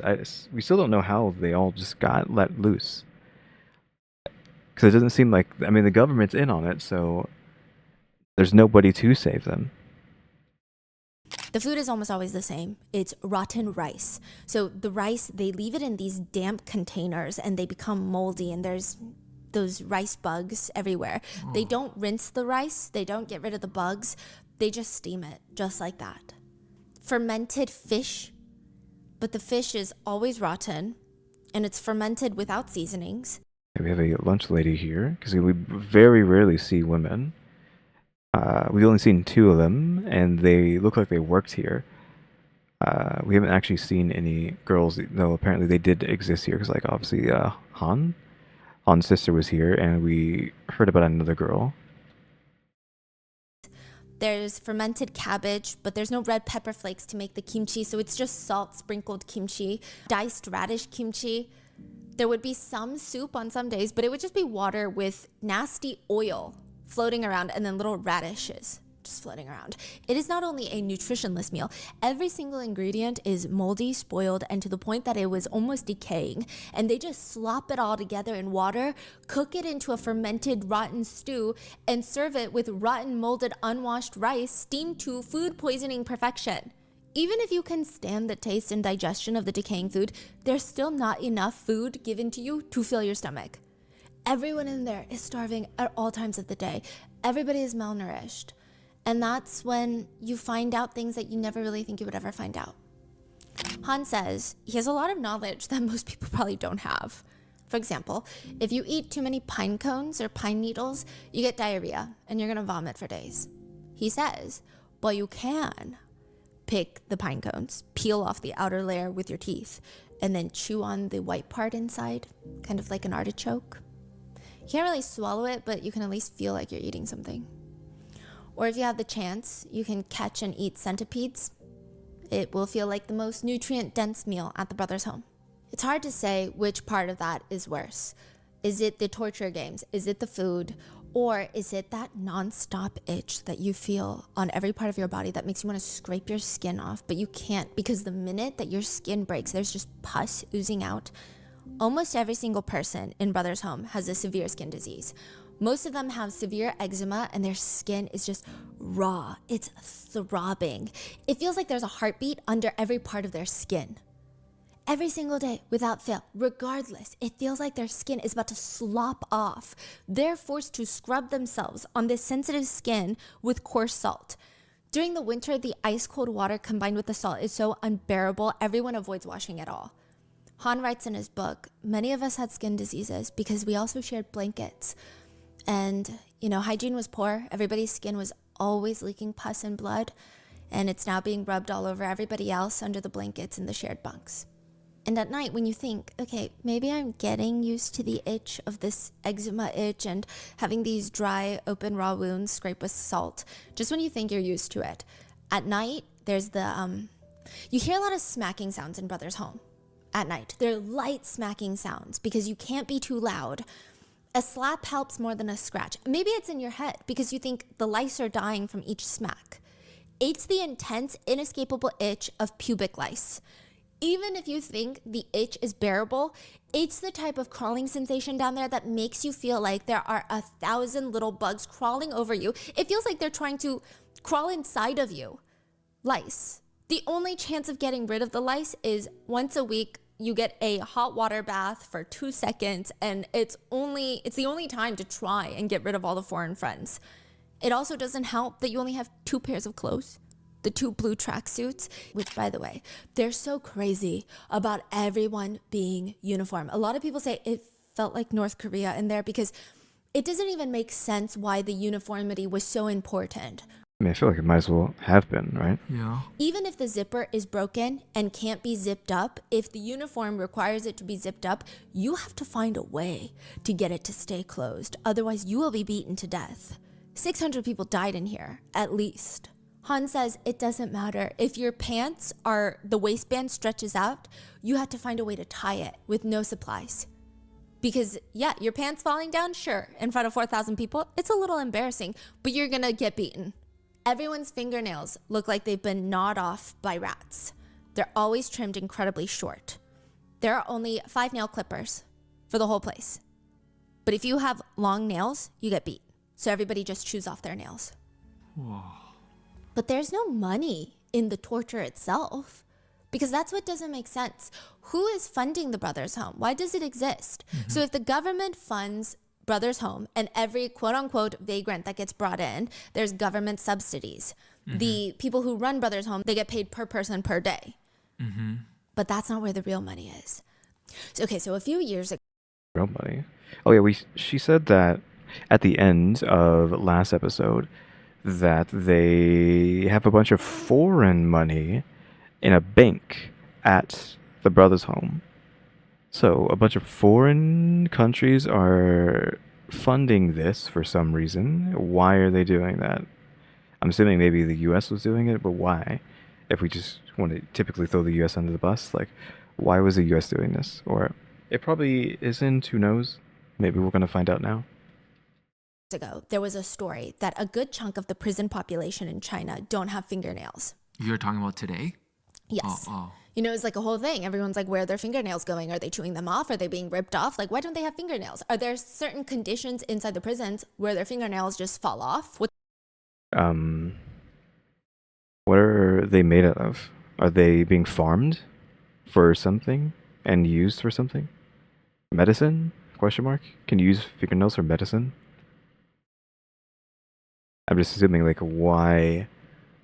Speaker 1: We still don't know how they all just got let loose. Because it doesn't seem like, I mean, the government's in on it, so there's nobody to save them.
Speaker 3: The food is almost always the same. It's rotten rice. So the rice, they leave it in these damp containers and they become moldy, and there's those rice bugs everywhere. They don't rinse the rice. They don't get rid of the bugs. They just steam it just like that. Fermented fish, but the fish is always rotten and it's fermented without seasonings.
Speaker 1: We have a lunch lady here because we very rarely see women. We've only seen 2 of them, and they look like they worked here. We haven't actually seen any girls, though apparently they did exist here because, like, obviously Han's sister was here, and we heard about another girl.
Speaker 3: There's fermented cabbage, but there's no red pepper flakes to make the kimchi, so it's just salt sprinkled kimchi, diced radish kimchi. There would be some soup on some days, but it would just be water with nasty oil floating around and then little radishes just floating around. It is not only a nutritionless meal, every single ingredient is moldy, spoiled, and to the point that it was almost decaying. And they just slop it all together in water, cook it into a fermented rotten stew, and serve it with rotten, molded, unwashed rice steamed to food poisoning perfection. Even if you can stand the taste and digestion of the decaying food, there's still not enough food given to you to fill your stomach. Everyone in there is starving at all times of the day. Everybody is malnourished. And that's when you find out things that you never really think you would ever find out. Han says he has a lot of knowledge that most people probably don't have. For example, if you eat too many pine cones or pine needles, you get diarrhea and you're gonna vomit for days. He says, well, you can pick the pine cones, peel off the outer layer with your teeth, and then chew on the white part inside, kind of like an artichoke. You can't really swallow it, but you can at least feel like you're eating something. Or if you have the chance, you can catch and eat centipedes. It will feel like the most nutrient-dense meal at the Brothers' home. It's hard to say which part of that is worse. Is it the torture games? Is it the food? Or is it that non-stop itch that you feel on every part of your body that makes you want to scrape your skin off, but you can't because the minute that your skin breaks, there's just pus oozing out. Almost every single person in Brothers' home has a severe skin disease. Most of them have severe eczema and their skin is just raw. It's throbbing. It feels like there's a heartbeat under every part of their skin. Every single day, without fail, regardless, it feels like their skin is about to slop off. They're forced to scrub themselves on this sensitive skin with coarse salt. During the winter, the ice cold water combined with the salt is so unbearable, everyone avoids washing at all. Han writes in his book, many of us had skin diseases because we also shared blankets. And, hygiene was poor. Everybody's skin was always leaking pus and blood. And it's now being rubbed all over everybody else under the blankets in the shared bunks. And at night, when you think, okay, maybe I'm getting used to the itch of this eczema itch and having these dry, open, raw wounds scraped with salt, just when you think you're used to it, at night, there's you hear a lot of smacking sounds in Brother's home at night. They're light smacking sounds because you can't be too loud. A slap helps more than a scratch. Maybe it's in your head because you think the lice are dying from each smack. It's the intense, inescapable itch of pubic lice. Even if you think the itch is bearable, it's the type of crawling sensation down there that makes you feel like there are 1,000 little bugs crawling over you. It feels like they're trying to crawl inside of you. Lice. The only chance of getting rid of the lice is once a week, you get a hot water bath for 2 seconds, and it's the only time to try and get rid of all the foreign friends. It also doesn't help that you only have 2 pairs of clothes. The 2 blue tracksuits, which, by the way, they're so crazy about everyone being uniform. A lot of people say it felt like North Korea in there because it doesn't even make sense why the uniformity was so important.
Speaker 1: I mean, I feel like it might as well have been, right?
Speaker 2: Yeah.
Speaker 3: Even if the zipper is broken and can't be zipped up, if the uniform requires it to be zipped up, you have to find a way to get it to stay closed. Otherwise, you will be beaten to death. 600 people died in here, at least. Han says it doesn't matter. If your pants the waistband stretches out, you have to find a way to tie it with no supplies. Because, yeah, your pants falling down, sure, in front of 4,000 people, it's a little embarrassing, but you're gonna get beaten. Everyone's fingernails look like they've been gnawed off by rats. They're always trimmed incredibly short. There are only 5 nail clippers for the whole place. But if you have long nails, you get beat. So everybody just chews off their nails.
Speaker 2: Whoa.
Speaker 3: But there's no money in the torture itself because that's what doesn't make sense. Who is funding the Brothers Home? Why does it exist? So if the government funds Brothers Home and every quote unquote vagrant that gets brought in, there's government subsidies. The people who run Brothers Home, they get paid per person per day. But that's not where the real money is. So a few years ago.
Speaker 1: Real money. Oh yeah, she said that at the end of last episode that they have a bunch of foreign money in a bank at the Brothers Home. So a bunch of foreign countries are funding this for some reason. Why are they doing that? I'm assuming maybe the US was doing it, but why? If we just want to typically throw the US under the bus, like, why was the US doing this? Or it probably isn't, who knows? Maybe we're going to find out now.
Speaker 3: Ago, there was a story that a good chunk of the prison population in China don't have fingernails.
Speaker 2: You're talking about today?
Speaker 3: Yes.
Speaker 2: Oh.
Speaker 3: It's like a whole thing. Everyone's like, where are their fingernails going? Are they chewing them off? Are they being ripped off? Like, why don't they have fingernails? Are there certain conditions inside the prisons where their fingernails just fall off?
Speaker 1: What are they made out of? Are they being farmed for something and used for something? Medicine? Question mark? Can you use fingernails for medicine? I'm just assuming, like, why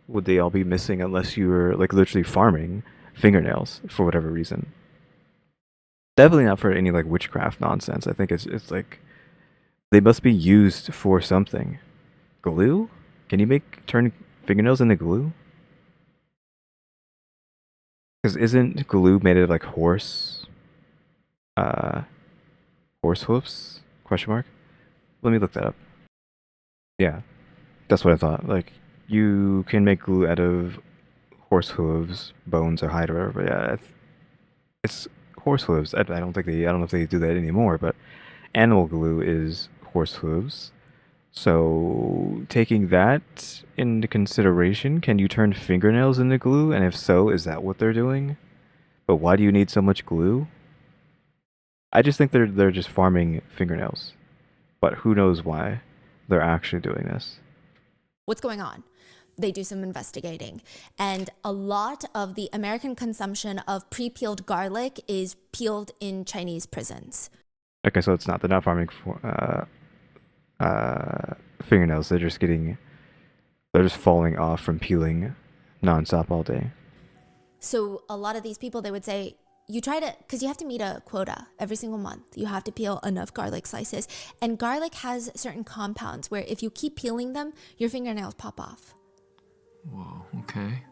Speaker 1: would they all be missing unless you were, like, literally farming fingernails for whatever reason? Definitely not for any, like, witchcraft nonsense. I think it's like, they must be used for something. Glue? Can you turn fingernails into glue? Because isn't glue made of, like, horse hoofs? Question mark? Let me look that up. Yeah. That's what I thought. Like, you can make glue out of horse hooves, bones, or hide, or whatever. But yeah, it's horse hooves. I don't know if they do that anymore. But animal glue is horse hooves. So taking that into consideration, can you turn fingernails into glue? And if so, is that what they're doing? But why do you need so much glue? I just think they're just farming fingernails. But who knows why they're actually doing this.
Speaker 3: What's going on? they do some investigating. And a lot of the American consumption of pre-peeled garlic is peeled in Chinese prisons.
Speaker 1: Okay, so they're not farming for fingernails. They're just falling off from peeling nonstop all day.
Speaker 3: So a lot of these people, they would say, you try to, because you have to meet a quota every single month. You have to peel enough garlic slices. And garlic has certain compounds where if you keep peeling them, your fingernails pop off.
Speaker 2: Whoa, okay.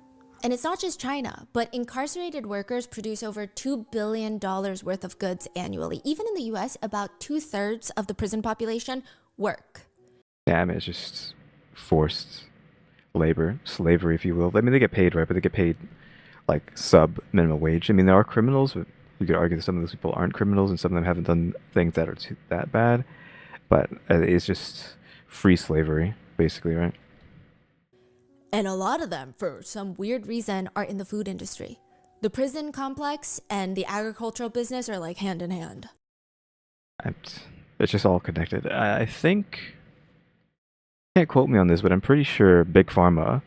Speaker 3: And it's not just China, but incarcerated workers produce over $2 billion worth of goods annually. Even in the US, about 2/3 of the prison population work.
Speaker 1: Yeah, I mean, it's just forced labor, slavery, if you will. I mean, they get paid, right? But they get paid like sub minimum wage. I mean, there are criminals, but you could argue that some of those people aren't criminals and some of them haven't done things that are that bad. But it's just free slavery, basically, right?
Speaker 3: And a lot of them, for some weird reason, are in the food industry. The prison complex and the agricultural business are like hand in hand.
Speaker 1: It's just all connected. I think, can't quote me on this, but I'm pretty sure Big Pharma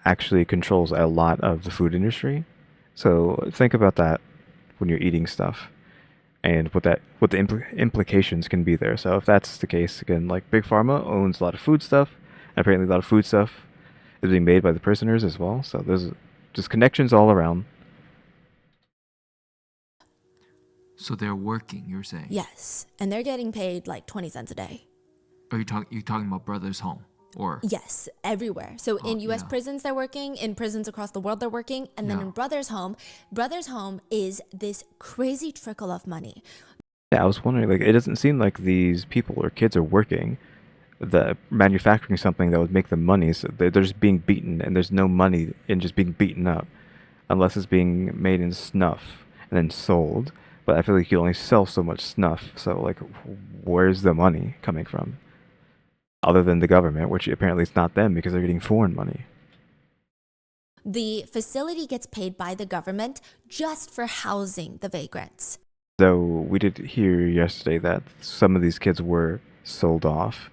Speaker 1: actually controls a lot of the food industry. So think about that when you're eating stuff and what the implications can be there. So if that's the case, again, like Big Pharma owns a lot of food stuff, and apparently a lot of food stuff is being made by the prisoners as well. So there's just connections all around.
Speaker 2: So they're working, you're saying?
Speaker 3: Yes, and they're getting paid like 20 cents a day.
Speaker 2: Are you talking about Brothers Home? Or
Speaker 3: Yes, everywhere. So in US
Speaker 2: yeah.
Speaker 3: prisons they're working, in prisons across the world they're working, and then
Speaker 2: Yeah.
Speaker 3: in Brothers Home is this crazy trickle of money.
Speaker 1: Yeah, I was wondering, like, it doesn't seem like these people or kids are working, manufacturing something that would make them money. So they're just being beaten, and there's no money in just being beaten up, unless it's being made in snuff and then sold. But I feel like you only sell so much snuff. So like, where's the money coming from? Other than the government, which apparently it's not them because they're getting foreign money.
Speaker 3: The facility gets paid by the government just for housing the vagrants.
Speaker 1: Though we did hear yesterday that some of these kids were sold off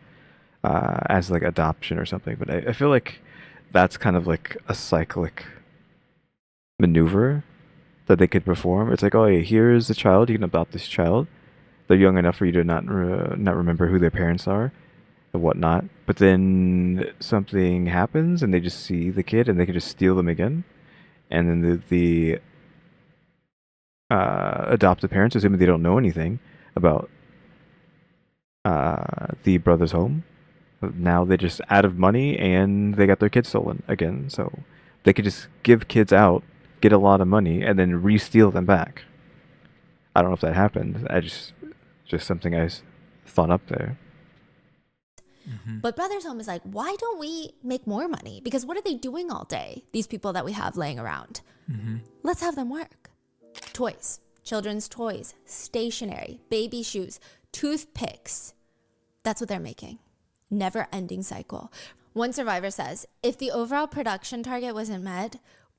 Speaker 1: as like adoption or something, but I feel like that's kind of like a cyclic maneuver that they could perform. It's like, oh, hey, here's the child. You can adopt this child. They're young enough for you to not remember who their parents are and whatnot. But then something happens, and they just see the kid, and they can just steal them again. And then the adoptive parents, assuming they don't know anything about the brother's home, now they're just out of money, and they got their kids stolen again. So they could just give kids out, get a lot of money, and then re-steal them back. I don't know if that happened. Just something I thought up there.
Speaker 3: But Brothers Home is like, why don't we make more money? Because what are they doing all day, these people that we have laying around? Let's have them work. Toys, children's toys, stationery, baby shoes, toothpicks. That's what they're making. Never-ending cycle. One survivor says, if the overall production target wasn't met,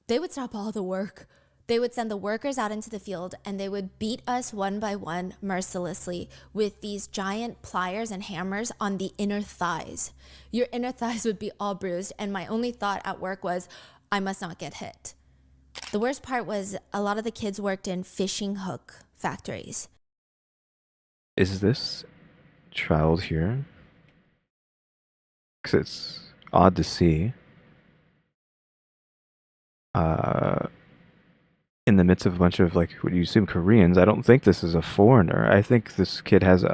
Speaker 3: they would stop all the work. They would send the workers out into the field, and they would beat us one by one mercilessly with these giant pliers and hammers on the inner thighs. Your inner thighs would be all bruised, and my only thought at work was, I must not get hit. The worst part was a lot of the kids worked in fishing hook factories.
Speaker 1: Is this child here? Because it's odd to see. In the midst of a bunch of, like, what you assume Koreans. I don't think this is a foreigner. I think this kid has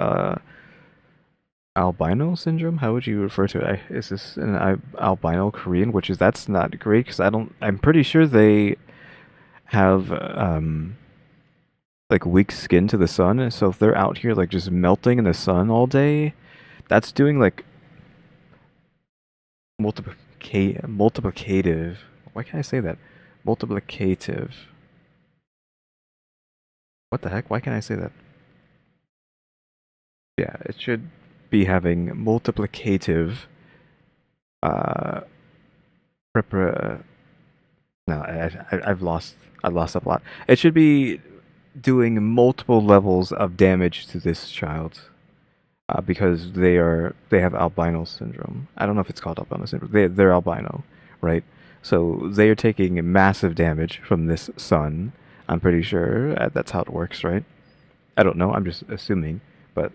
Speaker 1: albino syndrome. How would you refer to it? Is this an albino Korean? That's not great, because I'm pretty sure they have like weak skin to the sun. So if they're out here like just melting in the sun all day, that's doing like multiplicative. Why can't I say that? Multiplicative. What the heck? Why can't I say that? Yeah, it should be having multiplicative no, I've lost a lot. It should be doing multiple levels of damage to this child because they have albino syndrome. I don't know if it's called albino syndrome. They're albino. right? So they are taking massive damage from this sun. I'm pretty sure that's how it works, right? I don't know. I'm just assuming, but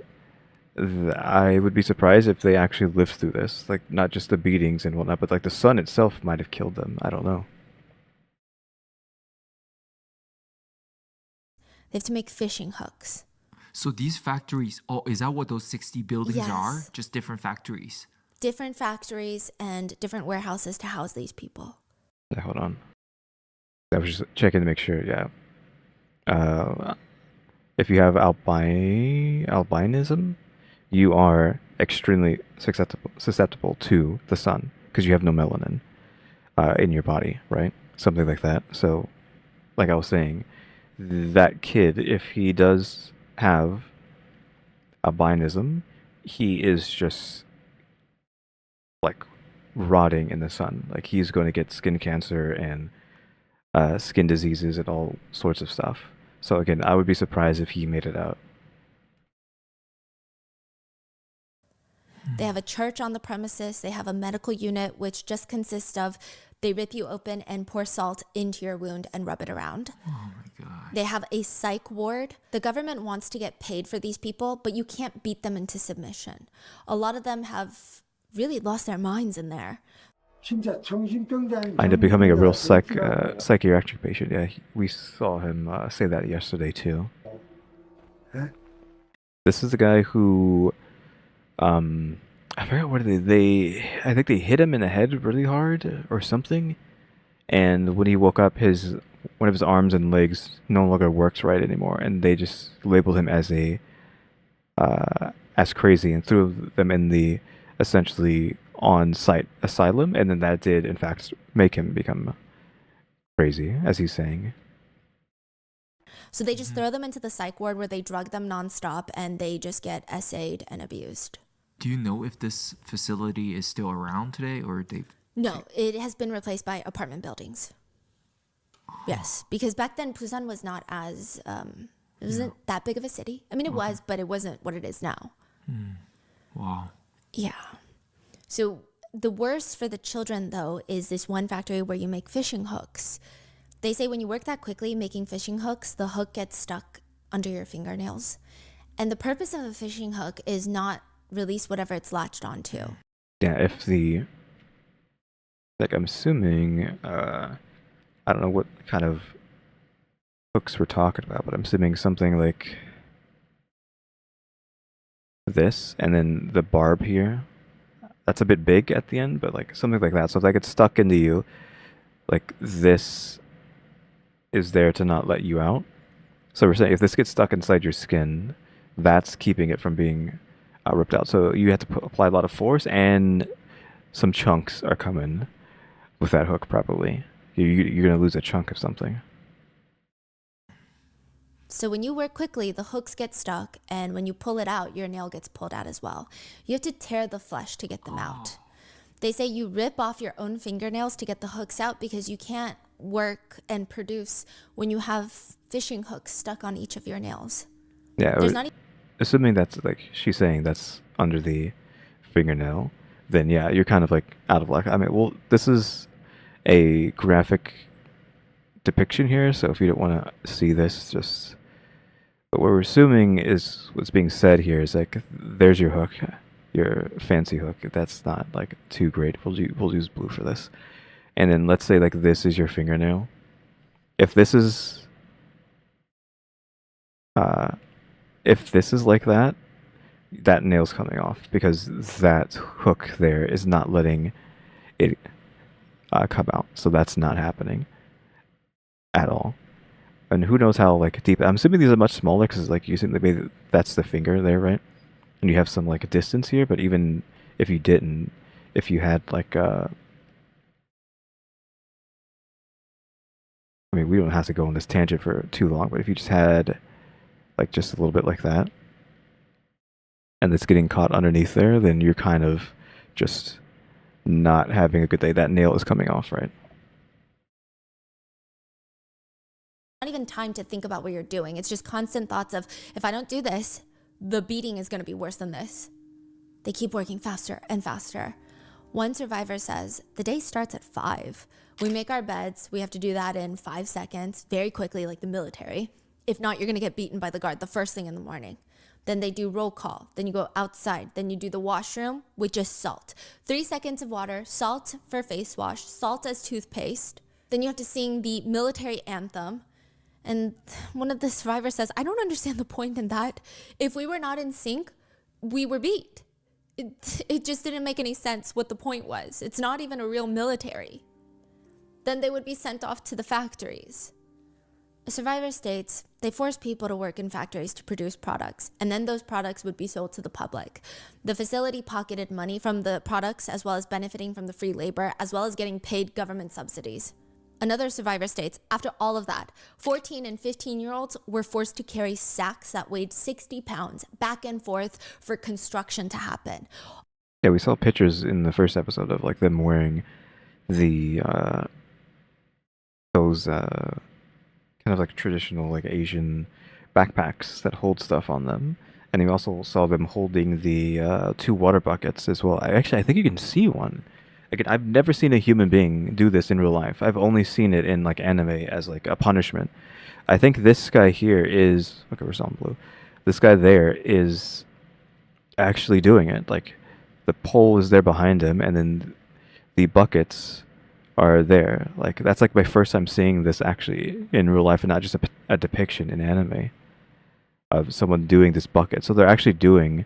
Speaker 1: I would be surprised if they actually lived through this. Like, not just the beatings and whatnot, but like the sun itself might have killed them. I don't know.
Speaker 3: They have to make fishing hooks.
Speaker 2: So these factories, oh, is that what those 60 buildings are?
Speaker 3: Yes.
Speaker 2: Just different factories.
Speaker 3: Different factories and different warehouses to house these people.
Speaker 1: Yeah, hold on. I was just checking to make sure. Yeah. If you have albinism, you are extremely susceptible to the sun because you have no melanin in your body, right? Something like that. So, like I was saying, that kid, if he does have albinism, he is just like rotting in the sun. Like he's going to get skin cancer and skin diseases and all sorts of stuff. So again, I would be surprised if he made it out.
Speaker 3: They have a church on the premises. They have a medical unit, which just consists of they rip you open and pour salt into your wound and rub it around.
Speaker 2: Oh my God.
Speaker 3: They have a psych ward. The government wants to get paid for these people, but you can't beat them into submission. A lot of them have really lost their minds in there.
Speaker 1: I ended up becoming a real psychiatric patient. Yeah, we saw him say that yesterday too. This is the guy who, I forgot what I think they hit him in the head really hard or something, and when he woke up, one of his arms and legs no longer works right anymore, and they just labeled him as crazy and threw them in the essentially on-site asylum, and then that did in fact make him become crazy, as he's saying.
Speaker 3: So they just throw them into the psych ward where they drug them nonstop and they just get essayed and abused.
Speaker 2: Do you know if this facility is still around today or they've...
Speaker 3: No, it has been replaced by apartment buildings. Yes, because back then Busan was not as, it wasn't that big of a city. I mean, it was, but it wasn't what it is now.
Speaker 2: Wow.
Speaker 3: Yeah. So the worst for the children, though, is this one factory where you make fishing hooks. They say when you work that quickly making fishing hooks, the hook gets stuck under your fingernails. And the purpose of a fishing hook is not release whatever it's latched onto.
Speaker 1: Yeah, if the... Like, I'm assuming... I don't know what kind of hooks we're talking about, but I'm assuming something like this, and then the barb here. That's a bit big at the end, but like something like that. So if that gets stuck into you, like this is there to not let you out. So we're saying if this gets stuck inside your skin, that's keeping it from being ripped out. So you have to apply a lot of force, and some chunks are coming with that hook probably. You're going to lose a chunk of something.
Speaker 3: So when you work quickly, the hooks get stuck, and when you pull it out, your nail gets pulled out as well. You have to tear the flesh to get them out. They say you rip off your own fingernails to get the hooks out because you can't work and produce when you have fishing hooks stuck on each of your nails.
Speaker 1: Yeah,
Speaker 3: There's not
Speaker 1: assuming that's like she's saying that's under the fingernail, then yeah, you're kind of like out of luck. I mean, well, this is a graphic depiction here, so if you don't want to see this, just... But what we're assuming is what's being said here is like, there's your hook, your fancy hook. That's not like too great. We'll use blue for this. And then let's say like this is your fingernail. If this is like that, that nail's coming off because that hook there is not letting it come out. So that's not happening at all. And who knows how like deep. I'm assuming these are much smaller because like you assume maybe that's the finger there, right? And you have some like distance here. But even if you didn't, if you had like I mean, we don't have to go on this tangent for too long. But if you just had like just a little bit like that, and it's getting caught underneath there, then you're kind of just not having a good day. That nail is coming off, right?
Speaker 3: not even time to think about what you're doing. It's just constant thoughts of, if I don't do this, the beating is going to be worse than this. They keep working faster and faster. One survivor says, the day starts at 5. We make our beds. We have to do that in 5 seconds, very quickly, like the military. If not, you're going to get beaten by the guard the first thing in the morning. Then they do roll call. Then you go outside. Then you do the washroom with just salt. 3 seconds of water, salt for face wash, salt as toothpaste. Then you have to sing the military anthem. And one of the survivors says, I don't understand the point in that. If we were not in sync, we were beat. It just didn't make any sense what the point was. It's not even a real military. Then they would be sent off to the factories. A survivor states they forced people to work in factories to produce products, and then those products would be sold to the public. The facility pocketed money from the products as well as benefiting from the free labor, as well as getting paid government subsidies. Another survivor states, after all of that, 14 and 15-year-olds were forced to carry sacks that weighed 60 pounds back and forth for construction to happen.
Speaker 1: Yeah, we saw pictures in the first episode of like them wearing the those kind of like traditional like Asian backpacks that hold stuff on them. And we also saw them holding the 2 water buckets as well. I think you can see one. Again, I've never seen a human being do this in real life. I've only seen it in like anime as like a punishment. I think this guy here is okay. We're on blue. This guy there is actually doing it. Like the pole is there behind him, and then the buckets are there. Like that's like my first time seeing this actually in real life, and not just a depiction in anime of someone doing this bucket. So they're actually doing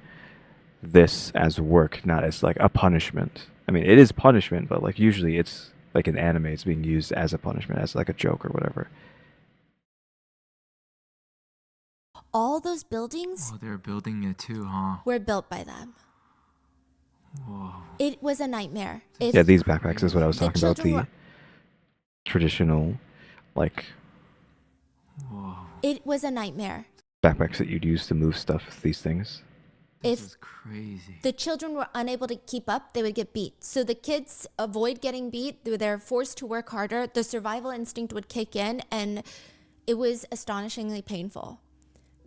Speaker 1: this as work, not as like a punishment. I mean, it is punishment, but like usually it's like in anime, it's being used as a punishment, as like a joke or whatever.
Speaker 3: All those buildings
Speaker 2: they're building it too, huh?
Speaker 3: were built by them.
Speaker 2: Whoa.
Speaker 3: It was a nightmare.
Speaker 1: Yeah, these backpacks is what I was
Speaker 3: The
Speaker 1: talking about.
Speaker 3: children
Speaker 1: The
Speaker 3: were-
Speaker 1: traditional, like,
Speaker 2: Whoa.
Speaker 3: It was a nightmare.
Speaker 1: backpacks that you'd use to move stuff, these things.
Speaker 2: This
Speaker 3: If
Speaker 2: is crazy.
Speaker 3: the children were unable to keep up, they would get beat. So the kids avoid getting beat. They're forced to work harder. The survival instinct would kick in, and it was astonishingly painful.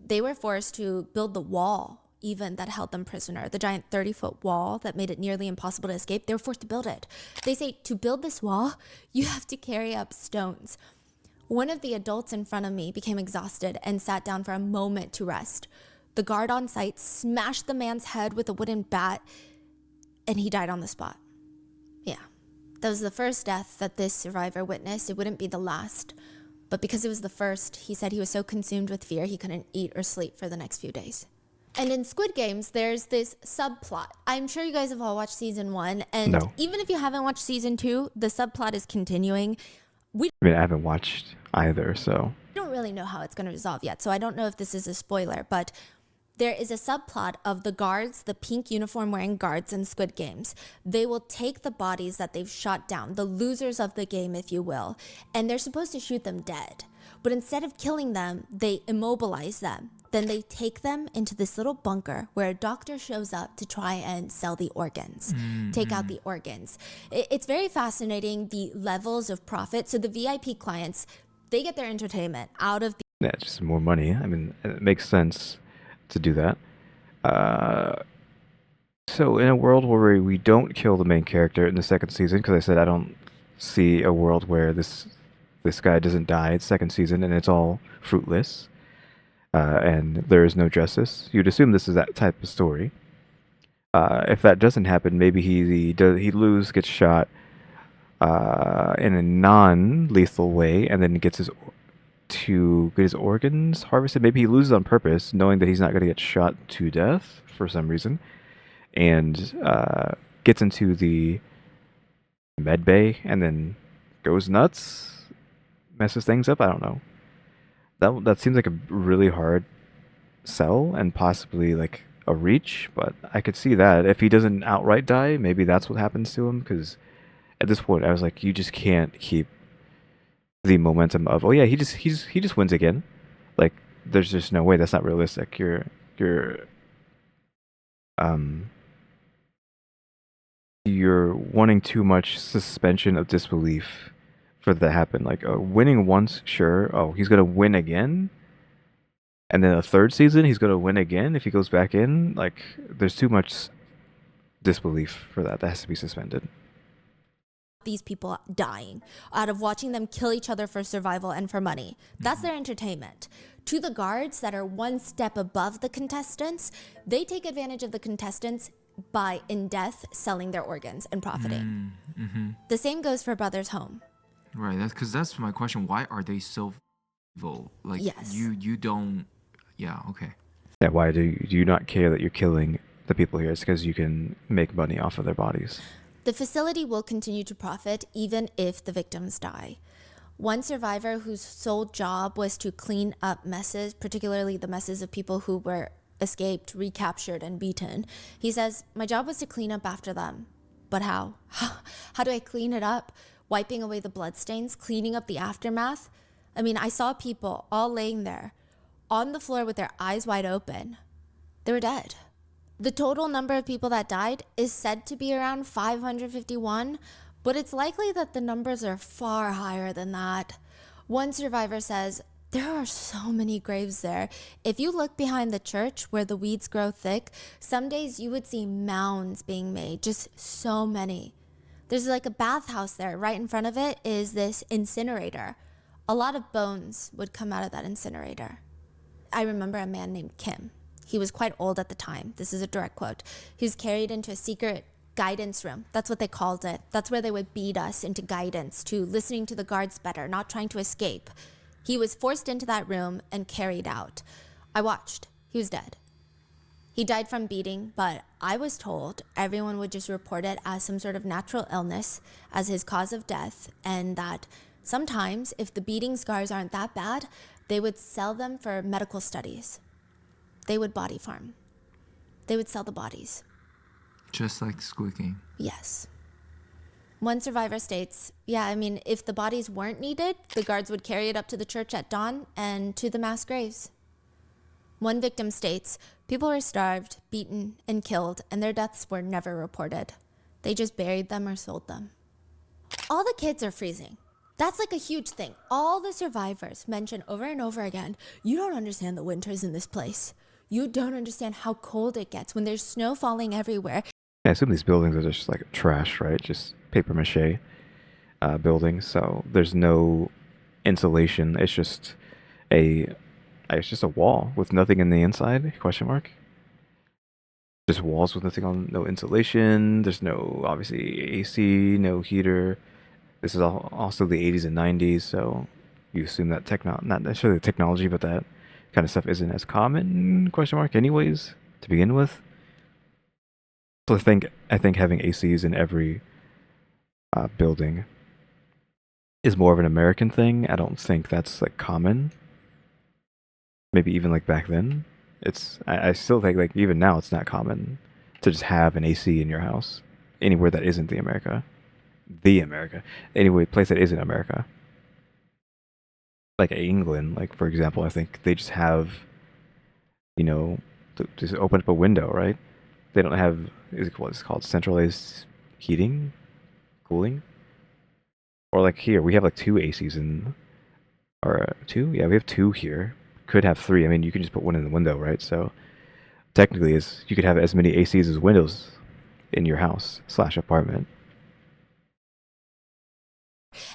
Speaker 3: They were forced to build the wall even that held them prisoner, the giant 30-foot wall that made it nearly impossible to escape. They were forced to build it. They say, to build this wall, you have to carry up stones. One of the adults in front of me became exhausted and sat down for a moment to rest. The guard on site smashed the man's head with a wooden bat, and he died on the spot. Yeah, that was the first death that this survivor witnessed. It wouldn't be the last. But because it was the first, he said he was so consumed with fear he couldn't eat or sleep for the next few days. And in Squid Games, there's this subplot. I'm sure you guys have all watched season 1. And
Speaker 1: No.
Speaker 3: even if you haven't watched season 2, the subplot is continuing.
Speaker 1: I mean, I haven't watched either, so.
Speaker 3: Don't really know how it's going to resolve yet, so I don't know if this is a spoiler, but there is a subplot of the guards, the pink uniform wearing guards in Squid Games. They will take the bodies that they've shot down, the losers of the game, if you will, and they're supposed to shoot them dead. But instead of killing them, they immobilize them. Then they take them into this little bunker where a doctor shows up to try and sell the organs, take out the organs. It's very fascinating, the levels of profit. So the VIP clients, they get their entertainment out of the
Speaker 1: Yeah, just more money. I mean, it makes sense to do that. So in a world where we don't kill the main character in the second season, because I said I don't see a world where this guy doesn't die in second season and it's all fruitless, and there is no justice. You'd assume this is that type of story. If that doesn't happen, maybe he gets shot in a non-lethal way, and then gets his organs harvested. Maybe he loses on purpose, knowing that he's not going to get shot to death for some reason, and gets into the med bay and then goes nuts, messes things up. I don't know. That seems like a really hard sell and possibly like a reach, but I could see that if he doesn't outright die, maybe that's what happens to him. Because at this point, I was like, you just can't keep the momentum of, oh yeah, he just wins again. Like, there's just no way. That's not realistic. You're wanting too much suspension of disbelief for that to happen. Like, winning once, sure. Oh, he's gonna win again, and then a third season he's gonna win again if he goes back in. Like, there's too much disbelief for that. That has to be suspended.
Speaker 3: These people dying out of watching them kill each other for survival and for money. That's their entertainment. To the guards that are one step above the contestants, they take advantage of the contestants by, in death, selling their organs and profiting. The same goes for Brothers Home.
Speaker 2: Right. That's my question. Why are they so evil? Like
Speaker 3: Yes.
Speaker 2: you don't. Yeah. Okay.
Speaker 1: Yeah, why do you not care that you're killing the people here? It's because you can make money off of their bodies.
Speaker 3: The facility will continue to profit even if the victims die. One survivor whose sole job was to clean up messes, particularly the messes of people who were escaped, recaptured, and beaten. He says, "My job was to clean up after them. But how? How do I clean it up? Wiping away the bloodstains, cleaning up the aftermath? I mean, I saw people all laying there on the floor with their eyes wide open. They were dead. The total number of people that died is said to be around 551, but it's likely that the numbers are far higher than that. One survivor says, there are so many graves there. If you look behind the church where the weeds grow thick, some days you would see mounds being made, just so many. There's like a bathhouse there. Right in front of it is this incinerator. A lot of bones would come out of that incinerator. I remember a man named Kim. He was quite old at the time. This is a direct quote. He was carried into a secret guidance room. That's what they called it. That's where they would beat us into guidance, to listening to the guards better, not trying to escape. He was forced into that room and carried out. I watched. He was dead. He died from beating, but I was told everyone would just report it as some sort of natural illness as his cause of death, and that sometimes, if the beating scars aren't that bad, they would sell them for medical studies. They would body farm. They would sell the bodies.
Speaker 2: Just like Squid Game.
Speaker 3: Yes. One survivor states, yeah, I mean, if the bodies weren't needed, the guards would carry it up to the church at dawn and to the mass graves. One victim states, people were starved, beaten, and killed, and their deaths were never reported. They just buried them or sold them. All the kids are freezing. That's like a huge thing. All the survivors mention over and over again, you don't understand the winters in this place. You don't understand how cold it gets when there's snow falling everywhere.
Speaker 1: I assume these buildings are just like trash, right? Just paper mache buildings. So there's no insulation. It's just a wall with nothing in the inside? Question mark. Just walls with nothing on, no insulation. There's no obviously AC, no heater. This is also the 80s and 90s, so you assume that not necessarily the technology, but that kind of stuff isn't as common? Question mark. Anyways, to begin with. So I think having ACs in every building is more of an American thing. I don't think that's like common. Maybe even like back then. I still think like even now it's not common to just have an AC in your house anywhere that isn't the America. Anyway, place that isn't America. Like England, like for example, I think they just have, just open up a window, right? They don't have what's called centralized heating, cooling, or like here we have like two ACs or two. Yeah, we have two here. Could have three. I mean, you can just put one in the window, right? So technically, you could have as many ACs as windows in your house / apartment.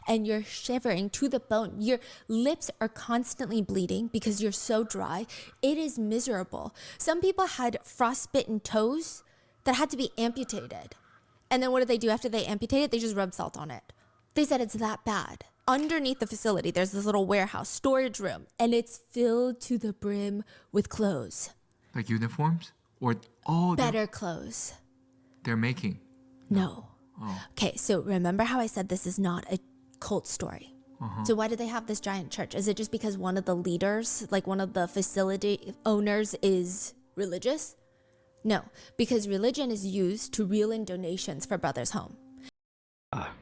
Speaker 3: And you're shivering to the bone. Your lips are constantly bleeding because you're so dry. It is miserable. Some people had frostbitten toes that had to be amputated. And then what do they do after they amputate it? They just rub salt on it. They said it's that bad. Underneath the facility, there's this little warehouse, storage room, and it's filled to the brim with clothes.
Speaker 2: Like uniforms? Or
Speaker 3: better clothes.
Speaker 2: They're making.
Speaker 3: No.
Speaker 2: Oh.
Speaker 3: Okay, so remember how I said this is not a cult story? So why do they have this giant church? Is it just because one of the leaders, like one of the facility owners, is religious? No, because religion is used to reel in donations for Brothers Home.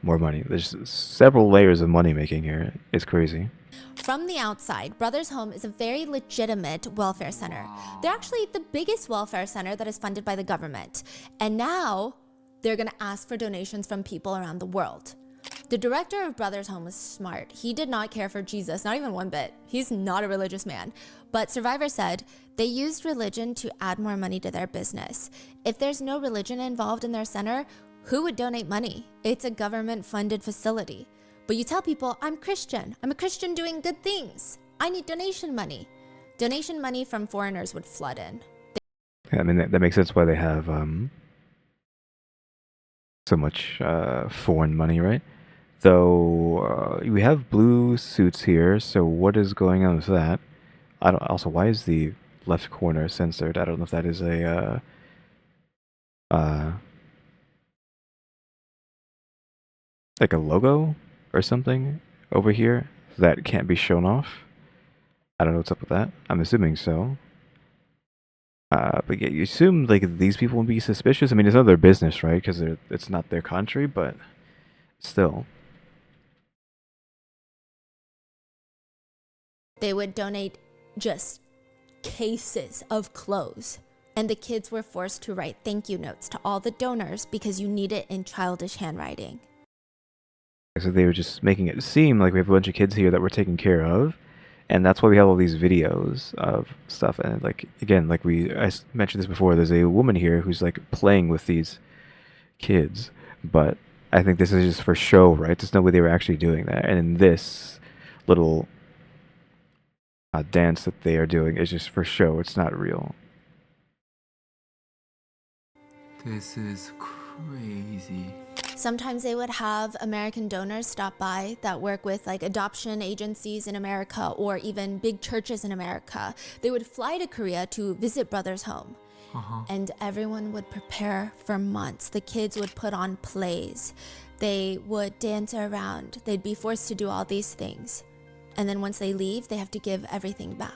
Speaker 1: More money. There's several layers of money making here. It's crazy.
Speaker 3: From the outside, Brothers Home is a very legitimate welfare center. They're actually the biggest welfare center that is funded by the government. And now they're going to ask for donations from people around the world. The director of Brothers Home was smart. He did not care for Jesus, not even one bit. He's not a religious man. But Survivor said they used religion to add more money to their business. If there's no religion involved in their center, who would donate money? It's a government-funded facility. But you tell people, I'm Christian. I'm a Christian doing good things. I need donation money. Donation money from foreigners would flood in.
Speaker 1: Yeah, I mean, that makes sense why they have so much foreign money, right? Though we have blue suits here, so what is going on with that? I don't. Also, why is the left corner censored? I don't know if that is a like a logo or something over here that can't be shown off. I don't know what's up with that. I'm assuming so. But yeah, you assume like these people would be suspicious. I mean, it's not their business, right? Because it's not their country, but still.
Speaker 3: They would donate just cases of clothes. And the kids were forced to write thank you notes to all the donors because you need it in childish handwriting.
Speaker 1: So they were just making it seem like we have a bunch of kids here that we're taking care of. And that's why we have all these videos of stuff. And like, again, like I mentioned this before, there's a woman here who's like playing with these kids. But I think this is just for show, right? There's no way they were actually doing that. And in this little dance that they are doing is just for show. It's not real.
Speaker 2: This is crazy.
Speaker 3: Sometimes they would have American donors stop by that work with like adoption agencies in America or even big churches in America. They would fly to Korea to visit Brothers Home. And everyone would prepare for months. The kids would put on plays. They would dance around. They'd be forced to do all these things. And then once they leave, they have to give everything back.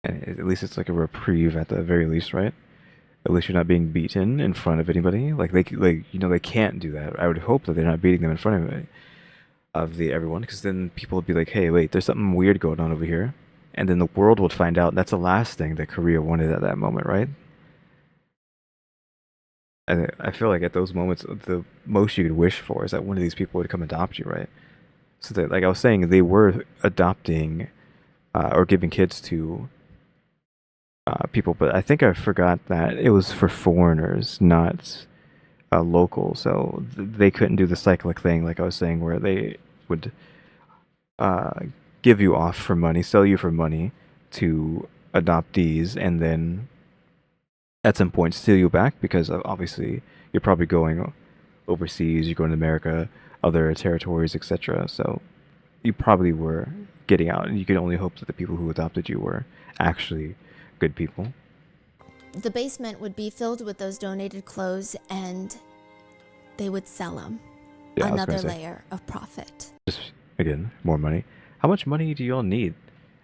Speaker 1: And at least it's like a reprieve at the very least, right? At least you're not being beaten in front of anybody. Like they can't do that. I would hope that they're not beating them in front of everyone, because then people would be like, hey, wait, there's something weird going on over here. And then the world would find out. That's the last thing that Korea wanted at that moment, right? And I feel like at those moments, the most you could wish for is that one of these people would come adopt you, right? So that, like I was saying, they were adopting or giving kids to people, but I think I forgot that it was for foreigners, not local. So they couldn't do the cyclic thing, like I was saying, where they would give you off for money, sell you for money to adoptees, and then at some point steal you back, because obviously you're probably going overseas, you're going to America, other territories, etc. So you probably were getting out, and you could only hope that the people who adopted you were actually good people.
Speaker 3: The basement would be filled with those donated clothes, and they would sell them.
Speaker 1: Yeah,
Speaker 3: Another layer of profit.
Speaker 1: Just again, more money. How much money do y'all need?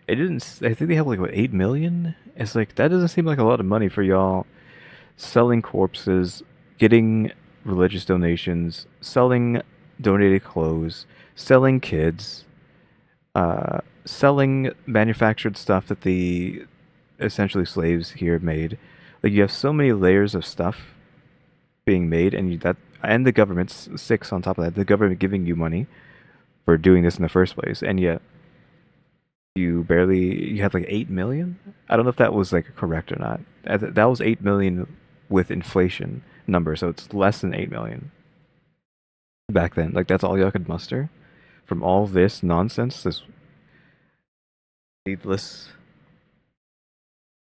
Speaker 1: It didn't. I think they have like what, 8 million. It's like that doesn't seem like a lot of money for y'all. Selling corpses, getting religious donations, selling donated clothes, selling kids, selling manufactured stuff that the essentially slaves here made. Like you have so many layers of stuff being made, and and the government's 6 on top of that. The government giving you money for doing this in the first place, and yet you had like 8 million. I don't know if that was like correct or not. That was 8 million with inflation number, so it's less than 8 million back then. Like that's all y'all could muster from all this nonsense, this needless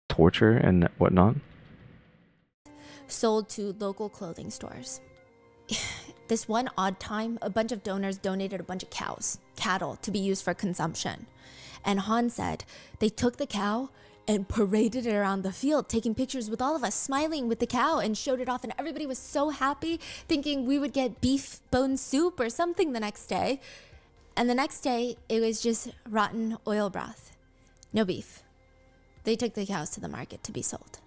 Speaker 1: torture and whatnot.
Speaker 3: Sold to local clothing stores. This one odd time, a bunch of donors donated a bunch of cattle to be used for consumption. And Han said they took the cow and paraded it around the field, taking pictures with all of us, smiling with the cow, and showed it off. And everybody was so happy, thinking we would get beef bone soup or something the next day. And the next day, it was just rotten oil broth. No beef. They took the cows to the market to be sold.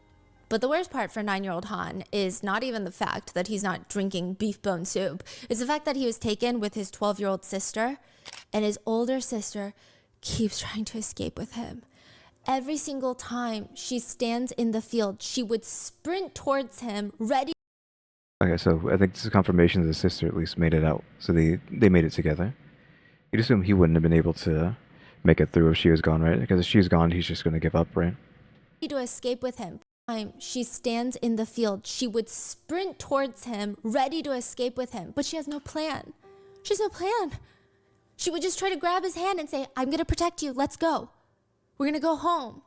Speaker 3: But the worst part for 9-year-old Han is not even the fact that he's not drinking beef bone soup. It's the fact that he was taken with his 12-year-old sister, and his older sister keeps trying to escape with him. Every single time she stands in the field, she would sprint towards him, ready.
Speaker 1: Okay, so I think this is confirmation that the sister at least made it out. So they made it together. You'd assume he wouldn't have been able to make it through if she was gone, right? Because if she's gone, he's just going to give up, right?
Speaker 3: To escape with him. She stands in the field. She would sprint towards him, ready to escape with him, but she has no plan. She has no plan. She would just try to grab his hand and say, I'm going to protect you. Let's go. We're going to go home.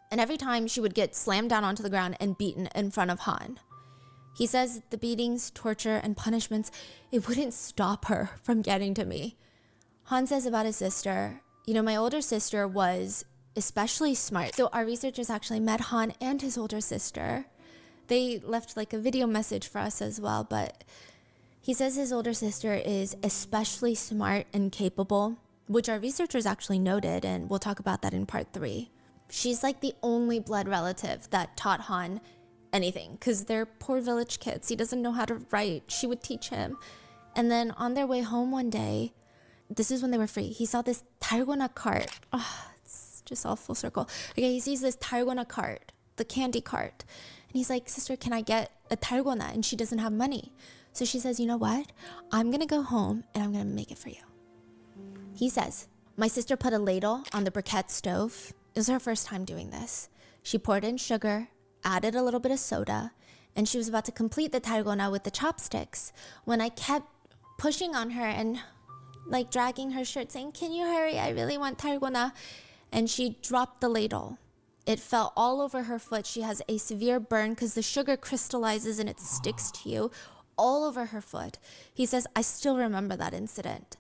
Speaker 3: And every time she would get slammed down onto the ground and beaten in front of Han. He says the beatings, torture, and punishments, it wouldn't stop her from getting to me. Han says about his sister, you know, my older sister was especially smart. So our researchers actually met Han and his older sister. They left like a video message for us as well, but he says his older sister is especially smart and capable, which our researchers actually noted, and we'll talk about that in part 3. She's like the only blood relative that taught Han anything, because they're poor village kids. He doesn't know how to write. She would teach him. And then on their way home one day, this is when they were free, he saw this 달고나 cart. Oh, it's just all full circle. Okay, he sees this 달고나 cart, the candy cart. And he's like, sister, can I get a 달고나? And she doesn't have money. So she says, you know what? I'm going to go home and I'm going to make it for you. He says, my sister put a ladle on the briquette stove. It was her first time doing this. She poured in sugar, added a little bit of soda, and she was about to complete the 달고나 with the chopsticks when I kept pushing on her and like dragging her shirt saying, can you hurry? I really want 달고나. And she dropped the ladle. It fell all over her foot. She has a severe burn because the sugar crystallizes and it sticks to you all over her foot. He says, I still remember that incident.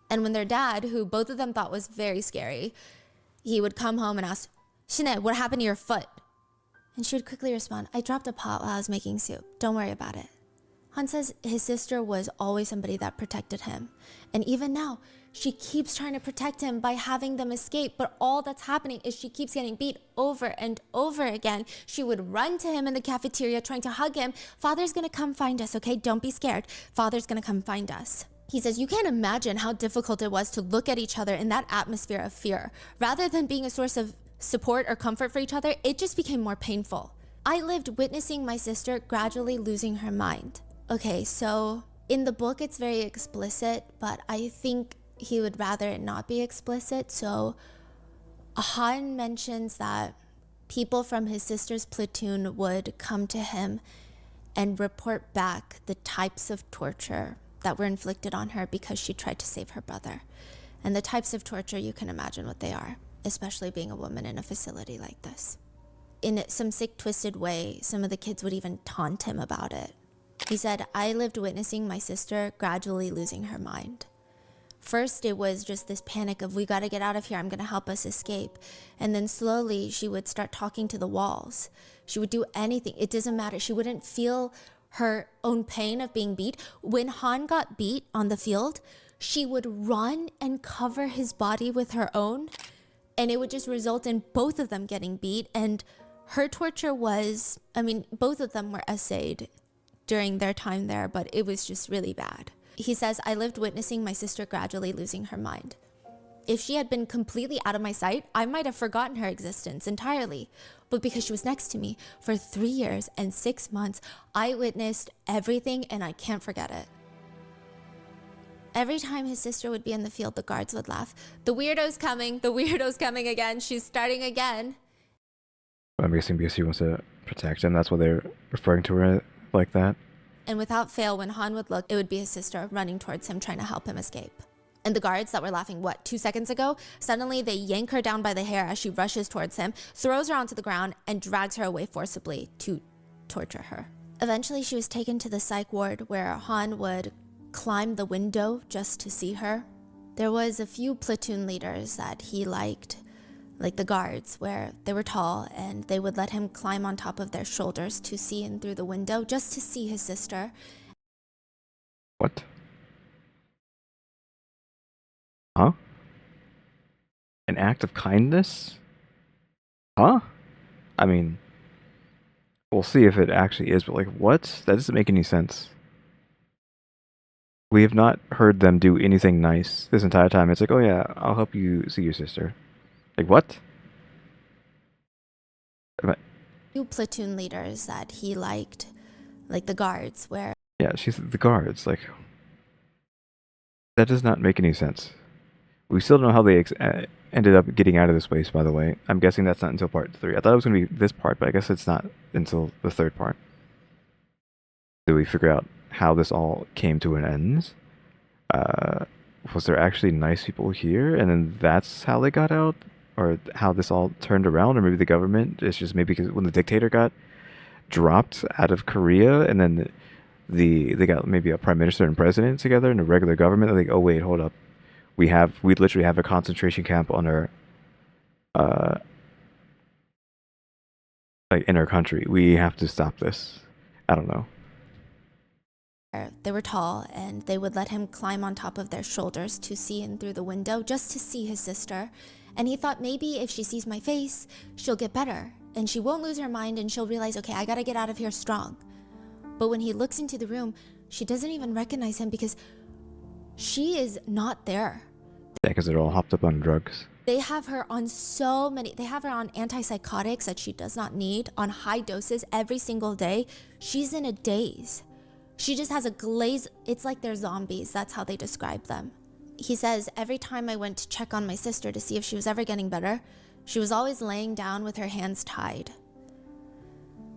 Speaker 3: And when their dad, who both of them thought was very scary, he would come home and ask, Shine, what happened to your foot? And she would quickly respond, I dropped a pot while I was making soup. Don't worry about it. Han says his sister was always somebody that protected him. And even now, she keeps trying to protect him by having them escape. But all that's happening is she keeps getting beat over and over again. She would run to him in the cafeteria trying to hug him. Father's going to come find us, okay? Don't be scared. Father's going to come find us. He says, you can't imagine how difficult it was to look at each other in that atmosphere of fear. Rather than being a source of support or comfort for each other, it just became more painful. I lived witnessing my sister gradually losing her mind. Okay, so in the book, it's very explicit, but I think he would rather it not be explicit. So Han mentions that people from his sister's platoon would come to him and report back the types of torture that were inflicted on her because she tried to save her brother. And the types of torture, you can imagine what they are, especially being a woman in a facility like this. In some sick, twisted way, some of the kids would even taunt him about it. He said, I lived witnessing my sister gradually losing her mind. First, it was just this panic of, we got to get out of here. I'm going to help us escape. And then slowly, she would start talking to the walls. She would do anything. It doesn't matter. She wouldn't feel her own pain of being beat. When Han got beat on the field, she would run and cover his body with her own. And it would just result in both of them getting beat. And her torture was, I mean, both of them were essayed during their time there, but it was just really bad. He says, I lived witnessing my sister gradually losing her mind. If she had been completely out of my sight, I might have forgotten her existence entirely. But because she was next to me for 3 years and 6 months, I witnessed everything and I can't forget it. Every time his sister would be in the field, the guards would laugh. The weirdo's coming again. She's starting again.
Speaker 1: I'm guessing because he wants to protect him, that's why they're referring to her like that.
Speaker 3: And without fail, when Han would look, it would be his sister running towards him, trying to help him escape. And the guards that were laughing, 2 seconds ago, suddenly they yank her down by the hair as she rushes towards him, throws her onto the ground, and drags her away forcibly to torture her. Eventually, she was taken to the psych ward where Han would climb the window just to see her. There was a few platoon leaders that he liked, like the guards, where they were tall and they would let him climb on top of their shoulders to see in through the window just to see his sister.
Speaker 1: What? Huh? An act of kindness? Huh? I mean, we'll see if it actually is, but like, what? That doesn't make any sense. We have not heard them do anything nice this entire time. It's like, oh yeah, I'll help you see your sister. Like, what?
Speaker 3: Few platoon leaders that he liked, like the guards, where
Speaker 1: Yeah, she's the guards. Like, that does not make any sense. We still don't know how they ended up getting out of this place, by the way. I'm guessing that's not until part 3. I thought it was going to be this part, but I guess it's not until the 3rd part. Do we figure out how this all came to an end? Was there actually nice people here, and then that's how they got out? Or how this all turned around? Or maybe the government is just maybe because when the dictator got dropped out of Korea, and then they got maybe a prime minister and president together and a regular government. They're like, oh wait, hold up, we literally have a concentration camp on our uh like in our country. We have to stop this. I don't know.
Speaker 3: they were tall and they would let him climb on top of their shoulders to see in through the window just to see his sister. And he thought maybe if she sees my face, she'll get better and she won't lose her mind and she'll realize, okay, I gotta get out of here strong. But when he looks into the room, she doesn't even recognize him because she is not there.
Speaker 1: Yeah, because they're all hopped up on drugs.
Speaker 3: They have her on they have her on antipsychotics that she does not need, on high doses every single day. She's in a daze. She just has a glaze. It's like they're zombies. That's how they describe them. He says, every time I went to check on my sister to see if she was ever getting better, she was always laying down with her hands tied.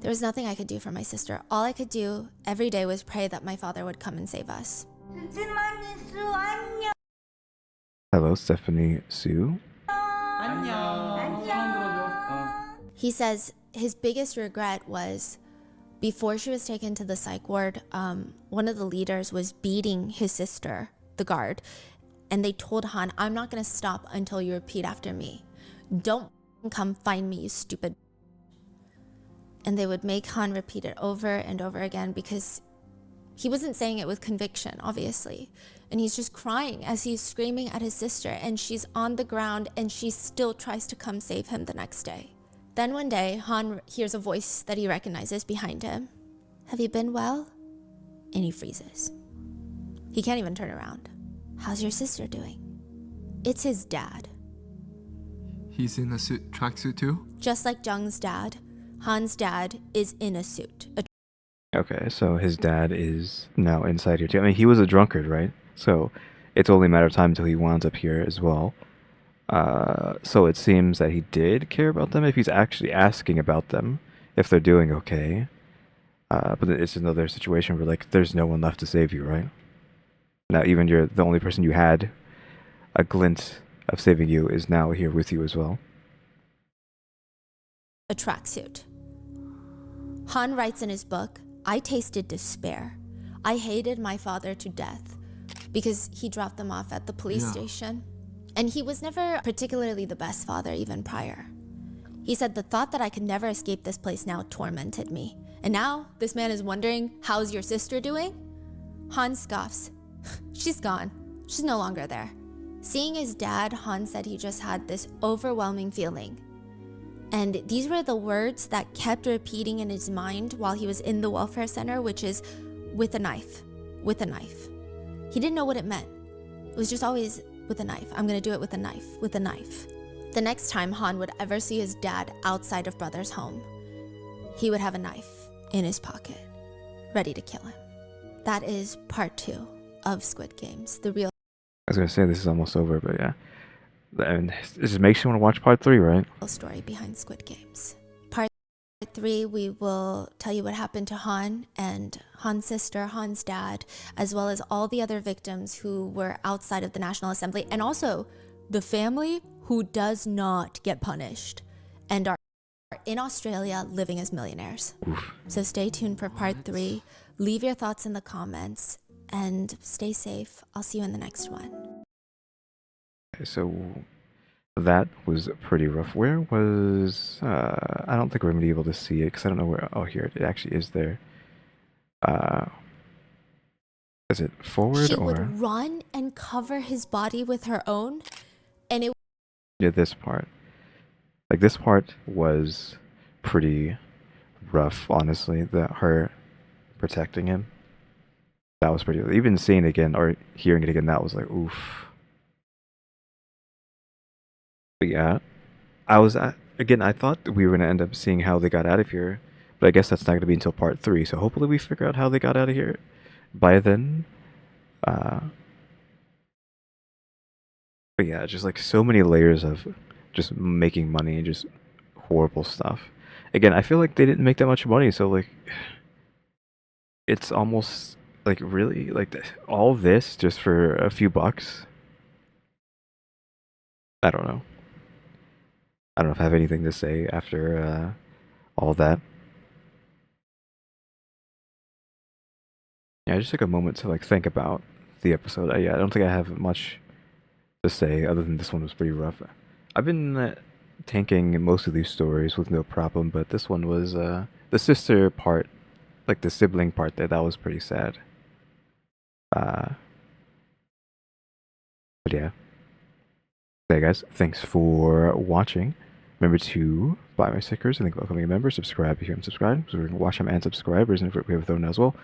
Speaker 3: There was nothing I could do for my sister. All I could do every day was pray that my father would come and save us.
Speaker 1: Hello, Stephanie Sue.
Speaker 3: He says his biggest regret was before she was taken to the psych ward, one of the leaders was beating his sister, the guard, and they told Han, I'm not going to stop until you repeat after me. Don't come find me, you stupid. And they would make Han repeat it over and over again because he wasn't saying it with conviction, obviously. And he's just crying as he's screaming at his sister, and she's on the ground and she still tries to come save him the next day. Then one day, Han hears a voice that he recognizes behind him. Have you been well? And he freezes. He can't even turn around. How's your sister doing? It's his dad.
Speaker 2: He's in a tracksuit too?
Speaker 3: Just like Jung's dad, Han's dad is in a suit.
Speaker 1: Okay, so his dad is now inside here too. I mean, he was a drunkard, right? So it's only a matter of time until he winds up here as well. So it seems that he did care about them if he's actually asking about them, if they're doing okay. But it's another situation where, like, there's no one left to save you, right? Now, even you're the only person you had a glint of saving you is now here with you as well.
Speaker 3: A tracksuit. Han writes in his book, I tasted despair. I hated my father to death because he dropped them off at the police station. And he was never particularly the best father even prior. He said the thought that I could never escape this place now tormented me. And now this man is wondering, how's your sister doing? Han scoffs. She's gone. She's no longer there. Seeing his dad, Han said he just had this overwhelming feeling. And these were the words that kept repeating in his mind while he was in the welfare center, which is, with a knife, with a knife. He didn't know what it meant. It was just always, with a knife. I'm gonna do it with a knife, with a knife. The next time Han would ever see his dad outside of Brother's home, he would have a knife in his pocket, ready to kill him. That is part 2 of Squid Games, the real
Speaker 1: I was gonna say this is almost over, but yeah. And it just makes you want to watch part 3, right?
Speaker 3: story behind Squid Games. Part 3, we will tell you what happened to Han and Han's sister, Han's dad, as well as all the other victims who were outside of the National Assembly, and also the family who does not get punished and are in Australia living as millionaires.
Speaker 1: Oof.
Speaker 3: So stay tuned for part 3. Leave your thoughts in the comments and stay safe. I'll see you in the next one.
Speaker 1: Okay, so that was pretty rough. Where was... I don't think we're going to be able to see it because I don't know where... Oh, here. It actually is there. Is it forward
Speaker 3: She
Speaker 1: or...
Speaker 3: would run and cover his body with her own, and it
Speaker 1: Yeah, this part. Like, this part was pretty rough, honestly. Her protecting him. That was pretty... Even seeing it again, or hearing it again, that was like, oof. But yeah, again, I thought we were going to end up seeing how they got out of here, But I guess that's not going to be until part 3, so hopefully we figure out how they got out of here by then. But yeah, just like so many layers of just making money and just horrible stuff. Again, I feel like they didn't make that much money, so like it's almost like really like all this just for a few bucks. I don't know. I don't know if I have anything to say after all that. Yeah, I just took a moment to like think about the episode. Yeah, I don't think I have much to say other than this one was pretty rough. I've been tanking most of these stories with no problem, but this one was the sister part, like the sibling part there, that was pretty sad. But yeah. Hey guys, thanks for watching. Remember to buy my stickers and think about becoming a member. Subscribe if you haven't subscribed, so we can watch them and subscribers, and if we have a thrown as well.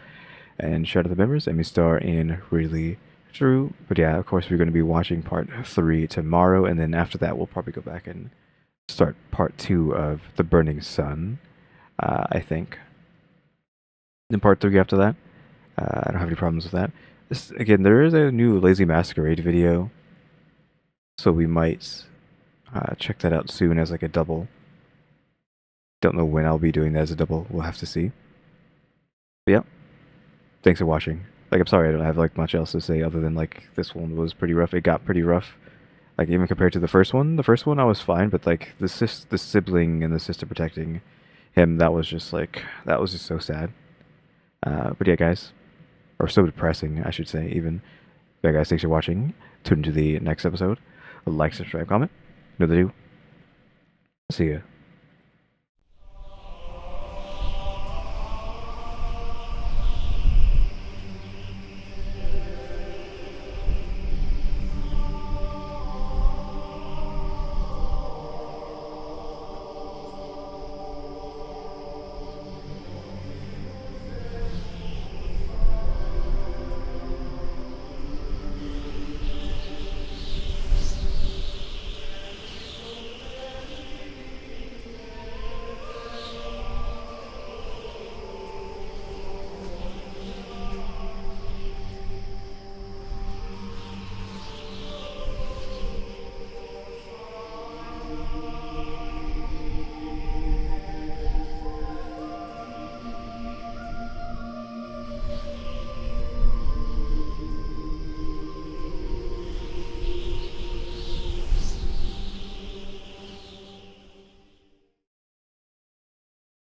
Speaker 1: And shout out to the members, EmmyStarr and RaleyDrew. But yeah, of course, we're going to be watching part 3 tomorrow, and then after that, we'll probably go back and start part 2 of The Burning Sun, I think. Then part 3 after that. I don't have any problems with that. Again, there is a new Lazy Masquerade video, so we might check that out soon as like a double. Don't know when I'll be doing that as a double. We'll have to see. But yeah. Thanks for watching. Like, I'm sorry I don't have like much else to say other than like this one was pretty rough. It got pretty rough. Like even compared to the first one. The first one I was fine, but like the sibling and the sister protecting him, that was just so sad. But yeah, guys. Or so depressing, I should say, even. But yeah, guys, thanks for watching. Tune into the next episode. Like, subscribe, comment. Know the do. See ya.